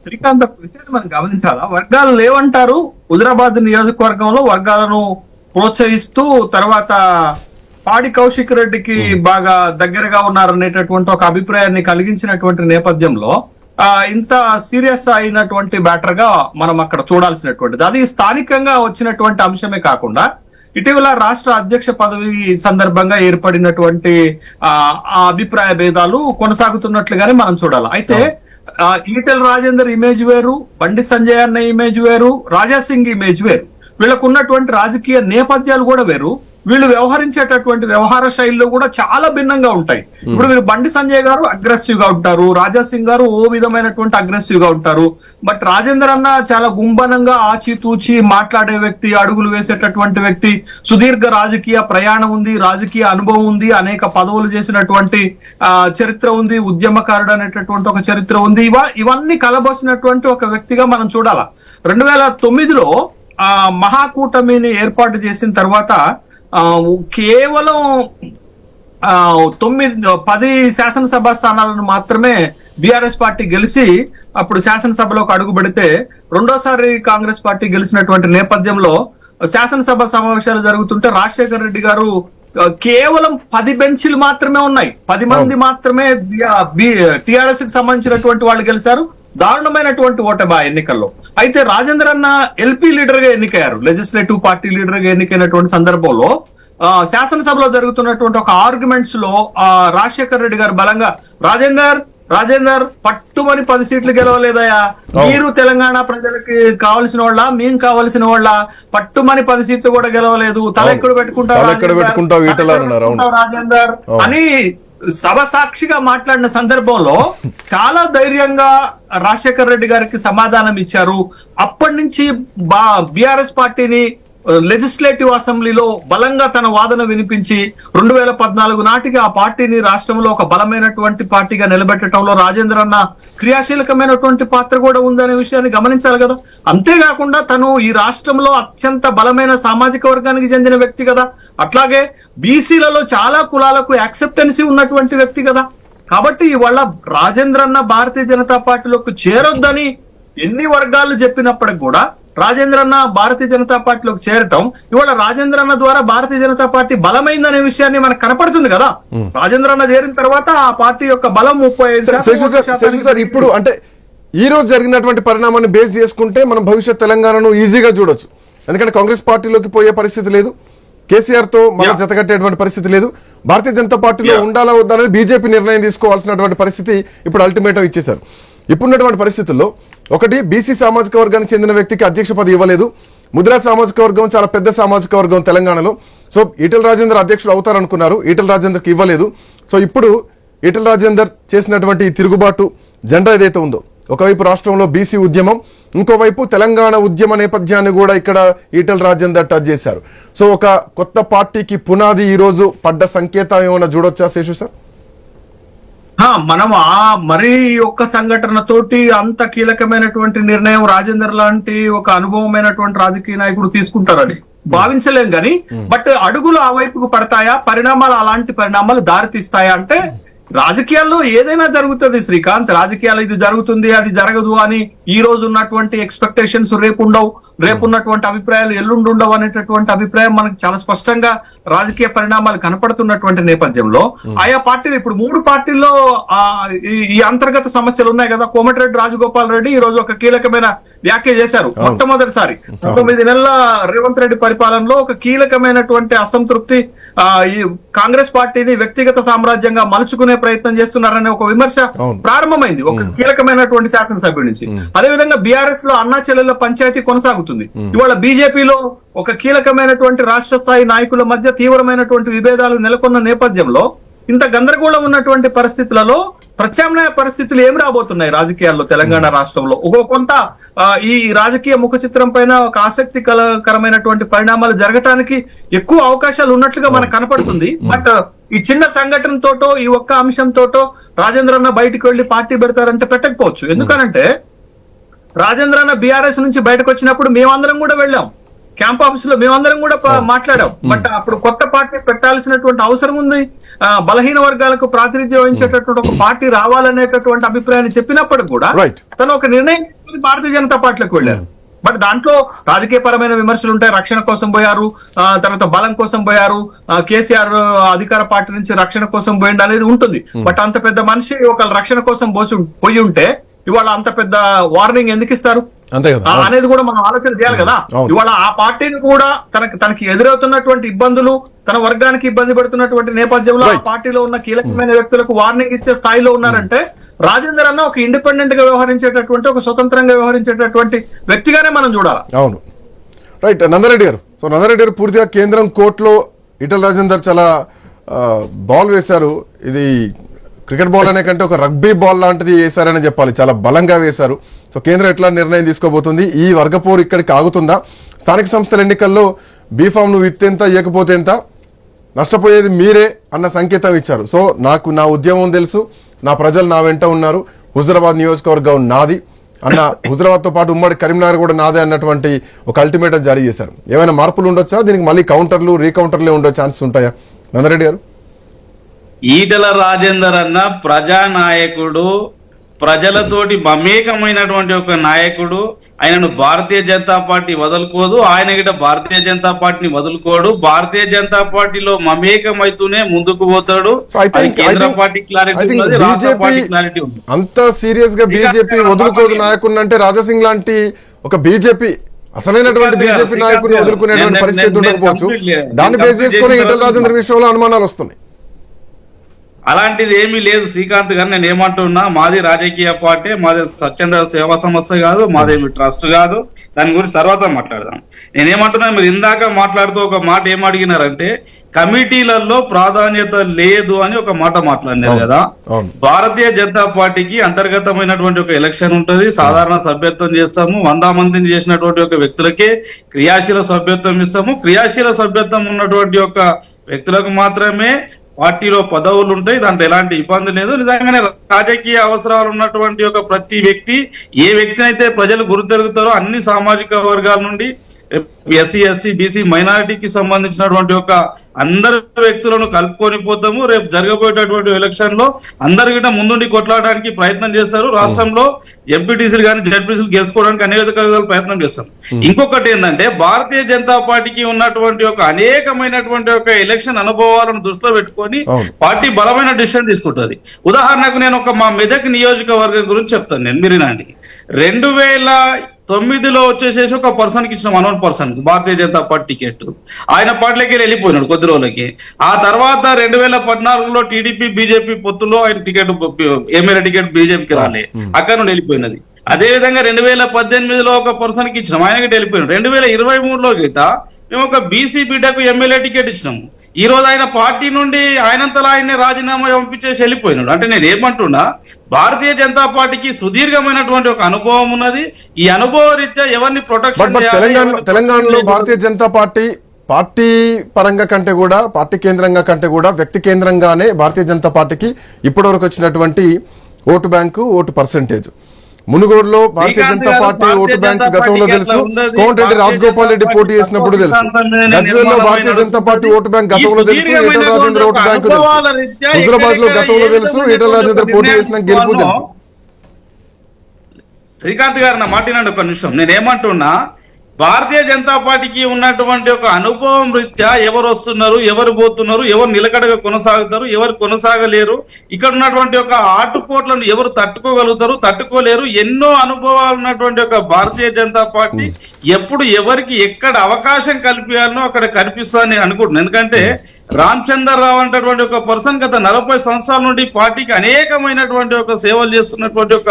శ్రీకాంత్, విషయాన్ని మనం గమనించాలా? వర్గాలు లేవంటారు. హుజరాబాద్ నియోజకవర్గంలో వర్గాలను ప్రోత్సహిస్తూ తర్వాత పాడి కౌశిక్ రెడ్డికి బాగా దగ్గరగా ఉన్నారనేటటువంటి ఒక అభిప్రాయాన్ని కలిగించినటువంటి నేపథ్యంలో ఇంత సీరియస్ అయినటువంటి బ్యాటర్ గా మనం అక్కడ చూడాల్సినటువంటిది. అది స్థానికంగా వచ్చినటువంటి అంశమే కాకుండా ఇటీవల రాష్ట్ర అధ్యక్ష పదవి సందర్భంగా ఏర్పడినటువంటి ఆ అభిప్రాయ భేదాలు కొనసాగుతున్నట్లుగానే మనం చూడాలి. అయితే ఈటెల రాజేందర్ ఇమేజ్ వేరు, బండి సంజయ్ అన్న ఇమేజ్ వేరు, రాజాసింగ్ ఇమేజ్ వేరు. వీళ్ళకు ఉన్నటువంటి రాజకీయ నేపథ్యాలు కూడా వేరు. వీళ్ళు వ్యవహరించేటటువంటి వ్యవహార శైలిలో కూడా చాలా భిన్నంగా ఉంటాయి. ఇప్పుడు వీళ్ళు బండి సంజయ్ గారు అగ్రెసివ్ గా ఉంటారు, రాజాసింగ్ గారు ఓ విధమైనటువంటి అగ్రెసివ్ గా ఉంటారు. బట్ రాజేందర్ అన్న చాలా గుంబనంగా ఆచితూచి మాట్లాడే వ్యక్తి, అడుగులు వేసేటటువంటి వ్యక్తి, సుదీర్ఘ రాజకీయ ప్రయాణం ఉంది, రాజకీయ అనుభవం ఉంది, అనేక పదవులు చేసినటువంటి చరిత్ర ఉంది, ఉద్యమకారుడు అనేటటువంటి ఒక చరిత్ర ఉంది. ఇవన్నీ కలబోసినటువంటి ఒక వ్యక్తిగా మనం చూడాల. 2009లో మహాకూటమిని ఏర్పాటు చేసిన తర్వాత కేవలం 10 శాసనసభ స్థానాలను మాత్రమే బీఆర్ఎస్ పార్టీ గెలిచి అప్పుడు శాసనసభలోకి అడుగు పెడితే, రెండోసారి కాంగ్రెస్ పార్టీ గెలిచినటువంటి నేపథ్యంలో శాసనసభ సమావేశాలు జరుగుతుంటే రాజశేఖర్ రెడ్డి గారు కేవలం 10 బెంచీలు మాత్రమే ఉన్నాయి, 10 మంది మాత్రమే టిఆర్ఎస్ కి సంబంధించినటువంటి వాళ్ళు గెలిచారు. దారుణమైనటువంటి ఓటమి ఎన్నికల్లో. అయితే రాజేందర్ అన్న ఎల్పీ లీడర్ గా ఎన్నికయ్యారు, లెజిస్లేటివ్ పార్టీ లీడర్ గా ఎన్నికైనటువంటి సందర్భంలో శాసనసభలో జరుగుతున్నటువంటి ఒక ఆర్గ్యుమెంట్స్ లో రాజశేఖర్ రెడ్డి గారు బలంగా రాజేందర్ పట్టుమని 10 సీట్లు గెలవలేదయా, మీరు తెలంగాణ ప్రజలకి కావలసిన వాళ్ళ, మేము కావలసిన వాళ్ళ, పట్టుమని 10 సీట్లు కూడా గెలవలేదు, తల ఎక్కడ పెట్టుకుంటావు రాజేందర్ అని సభ సాక్షిగా మాట్లాడిన సందర్భంలో చాలా ధైర్యంగా రాజశేఖర్ రెడ్డి గారికి సమాధానం ఇచ్చారు. అప్పటి నుంచి బీఆర్ఎస్ పార్టీని లెజిస్లేటివ్ అసెంబ్లీలో బలంగా తన వాదన వినిపించి 2014 నాటికి ఆ పార్టీని రాష్ట్రంలో ఒక బలమైనటువంటి పార్టీగా నిలబెట్టడంలో రాజేంద్ర అన్న క్రియాశీలకమైనటువంటి పాత్ర కూడా ఉందనే విషయాన్ని గమనించాలి కదా. అంతేకాకుండా తను ఈ రాష్ట్రంలో అత్యంత బలమైన సామాజిక వర్గానికి చెందిన వ్యక్తి కదా. అట్లాగే బీసీలలో చాలా కులాలకు యాక్సెప్టెన్సీ ఉన్నటువంటి వ్యక్తి కదా. కాబట్టి ఇవాళ రాజేంద్ర అన్న భారతీయ జనతా పార్టీలోకి చేరొద్దని ఎన్ని వర్గాలు చెప్పినప్పటికి కూడా రాజేంద్ర అన్న భారతీయ జనతా పార్టీలోకి చేరటం ఇవాళ రాజేంద్ర అన్న ద్వారా భారతీయ జనతా పార్టీ బలమైందనే విషయాన్ని మనకు కనపడుతుంది కదా. రాజేంద్ర అన్న చేరిన తర్వాత ఆ పార్టీ యొక్క బలం 35%. ఇప్పుడు అంటే ఈ రోజు జరిగినటువంటి పరిణామాన్ని బేస్ చేసుకుంటే మనం భవిష్యత్ తెలంగాణను ఈజీగా చూడొచ్చు. ఎందుకంటే కాంగ్రెస్ పార్టీలోకి పోయే పరిస్థితి లేదు, కేసీఆర్ తో మన జతకట్టేటువంటి పరిస్థితి లేదు, భారతీయ జనతా పార్టీలో ఉండాలా వద్దా అనేది బీజేపీ నిర్ణయం తీసుకోవాల్సినటువంటి పరిస్థితి ఇప్పుడు అల్టిమేటం ఇచ్చేశారు. ఇప్పుడున్నటువంటి పరిస్థితుల్లో ఒకటి, బీసీ సామాజిక వర్గానికి చెందిన వ్యక్తికి అధ్యక్ష పదవి ఇవ్వలేదు. ముద్రా సామాజిక వర్గం చాలా పెద్ద సామాజిక వర్గం తెలంగాణలో. సో ఈటెల రాజేందర్ అధ్యక్షుడు అవుతారనుకున్నారు, ఈటెల రాజేందర్కి ఇవ్వలేదు. సో ఇప్పుడు ఈటెల రాజేందర్ చేసినటువంటి తిరుగుబాటు జెండా ఏదైతే ఉందో, ఒకవైపు రాష్ట్రంలో బీసీ ఉద్యమం, ఇంకోవైపు తెలంగాణ ఉద్యమ నేపథ్యాన్ని కూడా ఇక్కడ ఈటెల రాజేందర్ టచ్ చేశారు. సో ఒక కొత్త పార్టీకి పునాది ఈ రోజు పడ్డ సంకేతం ఏమైనా చూడొచ్చా శేషు సార్? మనం మరీ ఒక్క సంఘటన తోటి అంత కీలకమైనటువంటి నిర్ణయం రాజేందర్ లాంటి ఒక అనుభవమైనటువంటి రాజకీయ నాయకుడు తీసుకుంటారని భావించలేం గాని, బట్ అడుగులు ఆ వైపుకు పడతాయా, అలాంటి పరిణామాలు దారితీస్తాయా అంటే రాజకీయాల్లో ఏదైనా జరుగుతుంది శ్రీకాంత్. రాజకీయాలు ఇది జరుగుతుంది అది జరగదు అని ఈ రోజు ఉన్నటువంటి ఎక్స్పెక్టేషన్స్ రేపు ఉండవు, రేపున్నటువంటి అభిప్రాయాలు ఎల్లుండి ఉండవు అనేటటువంటి అభిప్రాయం మనకు చాలా స్పష్టంగా రాజకీయ పరిణామాలు కనపడుతున్నటువంటి నేపథ్యంలో ఆయా పార్టీలు ఇప్పుడు 3 పార్టీల్లో ఈ అంతర్గత సమస్యలు ఉన్నాయి కదా. కోమటిరెడ్డి రాజగోపాల్ రెడ్డి ఈ రోజు ఒక కీలకమైన వ్యాఖ్య చేశారు. మొట్టమొదటిసారి 9 నెలల రేవంత్ రెడ్డి పరిపాలనలో ఒక కీలకమైనటువంటి అసంతృప్తి ఈ కాంగ్రెస్ పార్టీని వ్యక్తిగత సామ్రాజ్యంగా మలుచుకునే ప్రయత్నం చేస్తున్నారనే ఒక విమర్శ ప్రారంభమైంది ఒక కీలకమైనటువంటి శాసనసభ్యుడి నుంచి. అదేవిధంగా బీఆర్ఎస్ లో అన్నా చెల్లెల పంచాయతీ కొనసాగుతుంది. ఇవాళ బీజేపీలో ఒక కీలకమైనటువంటి రాష్ట్ర స్థాయి నాయకుల మధ్య తీవ్రమైనటువంటి విభేదాలు నెలకొన్న నేపథ్యంలో ఇంత గందరగోళం ఉన్నటువంటి పరిస్థితులలో ప్రత్యామ్నాయ పరిస్థితులు ఏమి రాబోతున్నాయి రాజకీయాల్లో తెలంగాణ రాష్ట్రంలో? కొంత ఈ రాజకీయ ముఖ చిత్రం పైన ఒక ఆసక్తికరమైనటువంటి పరిణామాలు జరగటానికి ఎక్కువ అవకాశాలు ఉన్నట్లుగా మనకు కనపడుతుంది. బట్ ఈ చిన్న సంఘటనతోటో ఈ ఒక్క అంశంతోటో రాజేంద్ర అన్న బయటకు వెళ్లి పార్టీ పెడతారంటే పెట్టకపోవచ్చు. ఎందుకనంటే రాజేంద్ర అన్న బీఆర్ఎస్ నుంచి బయటకు వచ్చినప్పుడు మేమందరం కూడా వెళ్ళాం, క్యాంప్ ఆఫీస్ లో మేమందరం కూడా మాట్లాడాం. బట్ అప్పుడు కొత్త పార్టీ పెట్టాల్సినటువంటి అవసరం ఉంది, బలహీన వర్గాలకు ప్రాతినిధ్యం వహించేటటువంటి ఒక పార్టీ రావాలనేటటువంటి అభిప్రాయాన్ని చెప్పినప్పటికి కూడా తను ఒక నిర్ణయం భారతీయ జనతా పార్టీలోకి వెళ్ళారు. బట్ దాంట్లో రాజకీయ పరమైన విమర్శలు ఉంటాయి. రక్షణ కోసం పోయారు, తర్వాత బలం కోసం పోయారు, కేసీఆర్ అధికార పార్టీ నుంచి రక్షణ కోసం పోయింది అనేది ఉంటుంది. బట్ అంత పెద్ద మనిషి ఒక రక్షణ కోసం పోయి ఉంటే ఇవాళ అంత పెద్ద వార్నింగ్ ఎందుకు ఇస్తారు అనేది కూడా మనం ఆలోచన చేయాలి కదా. ఇవాళ ఆ పార్టీని కూడా తనకి ఎదురవుతున్నటువంటి ఇబ్బందులు, తన వర్గానికి ఇబ్బంది పడుతున్నటువంటి నేపథ్యంలో ఆ పార్టీలో ఉన్న కీలకమైన వ్యక్తులకు వార్నింగ్ ఇచ్చే స్థాయిలో ఉన్నారంటే రాజేందర్ అన్న ఒక ఇండిపెండెంట్ గా వ్యవహరించేటటువంటి, ఒక స్వతంత్రంగా వ్యవహరించేటటువంటి వ్యక్తిగానే మనం చూడాలి. అవును, రైట్. నందరెడ్డి గారు, సో నందరెడ్డి గారు పూర్తిగా కేంద్రం కోర్టులో ఈటెల రాజేందర్ చాలా బాల్ వేశారు. ఇది క్రికెట్ బాల్ అనే కంటే ఒక రగ్బీ బాల్ లాంటిది వేశారని చెప్పాలి, చాలా బలంగా వేశారు. సో కేంద్రం ఎట్లా నిర్ణయం తీసుకోబోతుంది? ఈ వర్గపోరు ఇక్కడికి ఆగుతుందా? స్థానిక సంస్థల ఎన్నికల్లో బీఫామ్ నువ్వు ఇత్తెంత ఇవ్వకపోతే ఎంత, నష్టపోయేది మీరే అన్న సంకేతం ఇచ్చారు. సో నాకు నా ఉద్యమం తెలుసు, నా ప్రజలు నా వెంట ఉన్నారు, హుజరాబాద్ నియోజకవర్గం నాది అన్న, హుజరాబాద్తో పాటు ఉమ్మడి కరీంనగర్ కూడా నాదే అన్నటువంటి ఒక అల్టిమేటం జారీ చేశారు. ఏమైనా మార్పులు ఉండొచ్చా? దీనికి మళ్ళీ కౌంటర్లు రీకౌంటర్లే ఉండే ఛాన్సెస్ ఉంటాయా? నందరెడ్డి గారు, ఈటెల రాజేందర్ అన్న ప్రజానాయకుడు, ప్రజలతోటి మమేకమైనటువంటి ఒక నాయకుడు. ఆయనను భారతీయ జనతా పార్టీ వదులుకోదు, ఆయన గిట భారతీయ జనతా పార్టీని వదులుకోడు. భారతీయ జనతా పార్టీలో మమేకమైతూనే ముందుకు పోతాడు. కేంద్ర పార్టీ క్లారిటీ ఉంది, రాష్ట్ర పార్టీ క్లారిటీ ఉంది. అంత సీరియస్ గా బీజేపీ వదులుకోదు నాయకుడిని అంటే రాజాసింగ్ లాంటి ఒక బీజేపీ అసలైనటువంటి బీజేపీ నాయకుడిని వదులుకునేటువంటి పరిస్థితి ఉండకపోవచ్చు. దాన్ని బేస్ చేసుకుని ఈటెల రాజేందర్ విషయంలో అనుమానాలు వస్తున్నాయి. అలాంటిది ఏమీ లేదు శ్రీకాంత్ గారు. నేను ఏమంటున్నా, మాది రాజకీయ పార్టీ, మాది స్వచ్ఛంద సేవా సంస్థ కాదు, మాదేమి ట్రస్ట్ కాదు. దాని గురించి తర్వాత మాట్లాడదాం. నేనేమంటున్నా, మీరు ఇందాక మాట్లాడుతూ ఒక మాట ఏం అడిగినారంటే కమిటీలలో ప్రాధాన్యత లేదు అని ఒక మాట మాట్లాడినారు కదా. భారతీయ జనతా పార్టీకి అంతర్గతమైనటువంటి ఒక ఎలక్షన్ ఉంటుంది, సాధారణ సభ్యత్వం చేస్తాము, 100 మందిని చేసినటువంటి ఒక వ్యక్తులకే క్రియాశీల సభ్యత్వం ఇస్తాము. క్రియాశీల సభ్యత్వం ఉన్నటువంటి ఒక వ్యక్తులకు మాత్రమే పార్టీలో పదవులు ఉంటాయి, దాంట్లో ఎలాంటి ఇబ్బంది లేదు. నిజంగానే రాజకీయ అవసరాలు ఉన్నటువంటి ఒక ప్రతి వ్యక్తి, ఏ వ్యక్తిని అయితే ప్రజలు గుర్తెరుగుతారో అన్ని సామాజిక వర్గాల నుండి ఎస్సీ ఎస్టీ బీసీ మైనారిటీకి సంబంధించినటువంటి ఒక అందరు వ్యక్తులను కలుపుకొని పోతాము. రేపు జరగబోయేటటువంటి ఎలక్షన్ లో అందరికీ ముందుండి కొట్లాడడానికి ప్రయత్నం చేస్తారు. రాష్ట్రంలో ఎంపీటీసీలు కానీ జడ్పీసీలు గెలుచుకోవడానికి అనేక విధాల ప్రయత్నం చేస్తాం. ఇంకొకటి ఏంటంటే భారతీయ జనతా పార్టీకి ఉన్నటువంటి ఒక అనేకమైనటువంటి ఒక ఎలక్షన్ అనుభవాలను దృష్టిలో పెట్టుకొని పార్టీ బలమైన డిసిషన్ తీసుకుంటుంది. ఉదాహరణకు నేను మా మెదక్ నియోజకవర్గం గురించి చెప్తాను. నేను మీరు వినండి. 2009లో వచ్చేసేసి ఒక పర్సన్ కి ఇచ్చిన 1 పర్సన్ భారతీయ జనతా పార్టీ టికెట్, ఆయన పార్టీలోకి వెళ్ళిపోయినాడు కొద్ది రోజులకి. ఆ తర్వాత 2014లో టీడీపీ బీజేపీ పొత్తులో ఆయన టికెట్ ఎమ్మెల్యే టికెట్ బీజేపీకి రాలే, అక్కడ నుండి వెళ్ళిపోయినది. అదే విధంగా 2018లో ఒక పర్సన్ కి ఇచ్చినాం, ఆయనకి వెళ్ళిపోయినాడు. 2023లో గిట మేము ఒక బీసీ బిడ్డకు ఎమ్మెల్యే టికెట్ ఇచ్చినాము. ఈ రోజు ఆయన పార్టీ నుండి ఆయనంతలా ఆయన్ని రాజీనామా పంపించేసి వెళ్ళిపోయినాడు. అంటే నేను ఏమంటున్నా, భారతీయ జనతా పార్టీకి సుదీర్ఘమైనటువంటి ఒక అనుభవం ఉన్నది. ఈ అనుభవ రీత్యా ఎవరిని ప్రొటెక్షన్ తెలంగాణలో భారతీయ జనతా పార్టీ పరంగా కంటే కూడా, పార్టీ కేంద్రంగా కంటే కూడా వ్యక్తి కేంద్రంగానే భారతీయ జనతా పార్టీకి ఇప్పటి వరకు వచ్చినటువంటి ఓటు బ్యాంకు, ఓటు పర్సెంటేజ్. మునుగోడులో భారతీయ జనతా పార్టీ ఓటు బ్యాంకు గతంలో తెలుసు, కోమటిరెడ్డి రాజగోపాల్ రెడ్డి పోటీ చేసినప్పుడు తెలుసు. గజ్వేల్లో భారతీయ జనతా పార్టీ ఓటు బ్యాంక్ గతంలో తెలుసు, ఈటల రాజేంద్ర ఓటు బ్యాంకు తెలుసు. హుజురాబాద్ లో గతంలో తెలుసు, ఈటల రాజేంద్ర పోటీ చేసిన గెలుపు తెలుసు. శ్రీకాంత్ గారు నా మాట్లాడండి ఒక నిమిషం. నేనేమంటున్నా, భారతీయ జనతా పార్టీకి ఉన్నటువంటి ఒక అనుభవం రీత్యా ఎవరు వస్తున్నారు, ఎవరు పోతున్నారు, ఎవరు నిలకడగా కొనసాగుతారు, ఎవరు కొనసాగలేరు, ఇక్కడ ఉన్నటువంటి ఒక ఆటుపోట్లను ఎవరు తట్టుకోగలుగుతారు, తట్టుకోలేరు, ఎన్నో అనుభవాలు ఉన్నటువంటి ఒక భారతీయ జనతా పార్టీ ఎప్పుడు ఎవరికి ఎక్కడ అవకాశం కల్పించాలనో అక్కడ కల్పిస్తుందని నేను అనుకుంటున్నాను. ఎందుకంటే రామచంద్రరావు అనేటటువంటి ఒక పర్సన్ గత 40 సంవత్సరాల నుండి పార్టీకి అనేకమైనటువంటి ఒక సేవలు చేస్తున్నటువంటి ఒక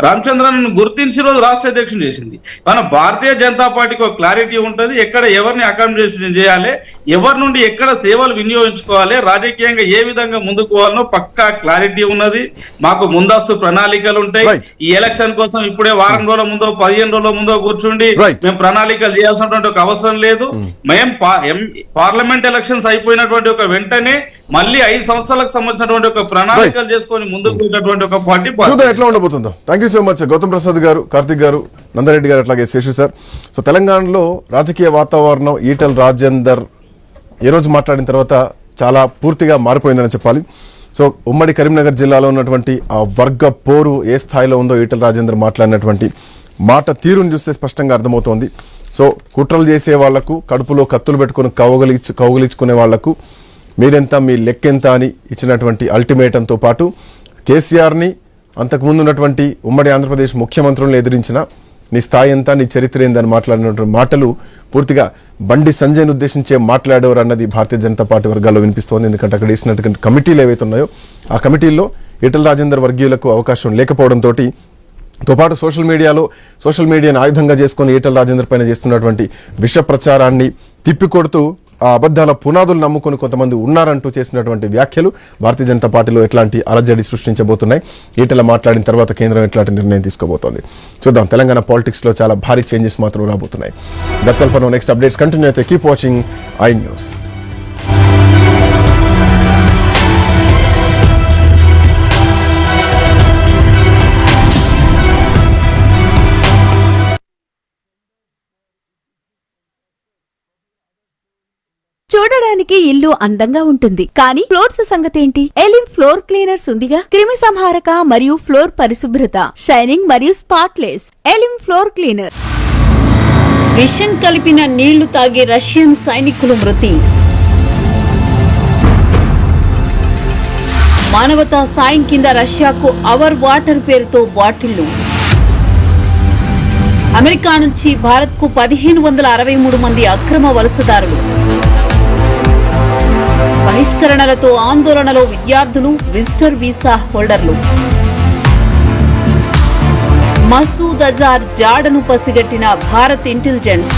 రామచంద్రను గుర్తించి రోజు రాష్ట్ర అధ్యక్షుడు చేసింది. మన భారతీయ జనతా పార్టీకి ఒక క్లారిటీ ఉంటుంది, ఎక్కడ ఎవరిని అకామిడేషన్ చేయాలి, ఎవరి నుండి ఎక్కడ సేవలు వినియోగించుకోవాలి, రాజకీయంగా ఏ విధంగా ముందుకు పోవాలనో పక్కా క్లారిటీ ఉన్నది. మాకు ముందస్తు ప్రణాళికలు ఉంటాయి. ఈ ఎలక్షన్ కోసం ఇప్పుడే వారం రోజుల ముందో 15 రోజుల ముందో కూర్చుండి మేము ప్రణాళికలు చేయాల్సినటువంటి ఒక అవసరం లేదు. మేము పార్లమెంట్ ఎలక్షన్స్ అయిపోయినటువంటి ఒక వెంటనే మళ్ళీ 5 సంవత్సరాలకు సంబంధించినటువంటి ఒక ప్రణాళికలు చేసుకొని ముందుకు పోయేటటువంటి ఒక పార్టీ చూద్దాం ఎట్లా ఉండబోతుందో. Thank you so much Gautam Prasad గారు, కార్తిక్ గారు, నందరెడ్డి గారు, అట్లాగే శేషు సార్. సో తెలంగాణలో రాజకీయ వాతావరణం ఈటల రాజేందర్ ఈ రోజు మాట్లాడిన తర్వాత చాలా పూర్తిగా మారిపోయిందని చెప్పాలి. సో ఉమ్మడి కరీంనగర్ జిల్లాలో ఉన్నటువంటి ఆ వర్గ పోరు ఏ స్థాయిలో ఉందో ఈటల రాజేందర్ మాట్లాడినటువంటి మాట తీరును చూస్తే స్పష్టంగా అర్థమవుతోంది. సో కుట్రలు చేసే వాళ్లకు, కడుపులో కత్తులు పెట్టుకుని కౌగిలించుకునే వాళ్లకు మీరెంత, మీ లెక్కెంత అని ఇచ్చినటువంటి అల్టిమేటంతో పాటు కేసీఆర్ని అంతకుముందు ఉన్నటువంటి ఉమ్మడి ఆంధ్రప్రదేశ్ ముఖ్యమంత్రులను ఎదిరించిన నీ స్థాయి ఎంత, నీ చరిత్ర ఏందని మాట్లాడినటువంటి మాటలు పూర్తిగా బండి సంజయ్ను ఉద్దేశించే మాట్లాడేవారు అన్నది భారతీయ జనతా పార్టీ వర్గాల్లో వినిపిస్తోంది. ఎందుకంటే అక్కడ వేసినటువంటి కమిటీలు ఏవైతే ఉన్నాయో ఆ కమిటీల్లో ఈటల రాజేందర్ వర్గీయులకు అవకాశం లేకపోవడంతో తో పాటు సోషల్ మీడియాను ఆయుధంగా చేసుకుని ఈటల రాజేందర్ పైన చేస్తున్నటువంటి విష ప్రచారాన్ని తిప్పికొడుతూ ఆ అబద్ధాల పునాదులు నమ్ముకుని కొంతమంది ఉన్నారంటూ చేసినటువంటి వ్యాఖ్యలు భారతీయ జనతా పార్టీలో ఎట్లాంటి అలజడి సృష్టించబోతున్నాయి, ఈటల మాట్లాడిన తర్వాత కేంద్రం ఎట్లాంటి నిర్ణయం తీసుకోబోతోంది చూద్దాం. తెలంగాణ పాలిటిక్స్ లో చాలా భారీ చేంజెస్ మాత్రం రాబోతున్నాయి. That's all for now. Next updates continue అయితే కీప్ వాచింగ్ ఐ న్యూస్. చూడడానికి ఇల్లు అందంగా ఉంటుంది, కానీ ఫ్లోర్స్ సంగతేంటి? ఎలిమ్ ఫ్లోర్ క్లీనర్స్ ఉందిగా. క్రిమి సంహారక మరియు ఫ్లోర్ పరిశుభ్రత, షైనింగ్ మరియు స్పాట్లెస్. Elim floor cleaner. విషం కలిపిన నీళ్లు తాగి రష్యన్ సైనికులు మృతి. మానవతా సాయం కింద రష్యాకు అవర్ వాటర్ పేరుతో బాటిళ్లు. అమెరికా నుంచి భారత్కు 1563 మంది అక్రమ వలసదారులు. బహిష్కరణలతో ఆందోళనలో విద్యార్థులు, విజిటర్ వీసా హోల్డర్లు. మసూద్ అజార్ జాడను పసిగట్టిన భారత్ ఇంటెలిజెన్స్.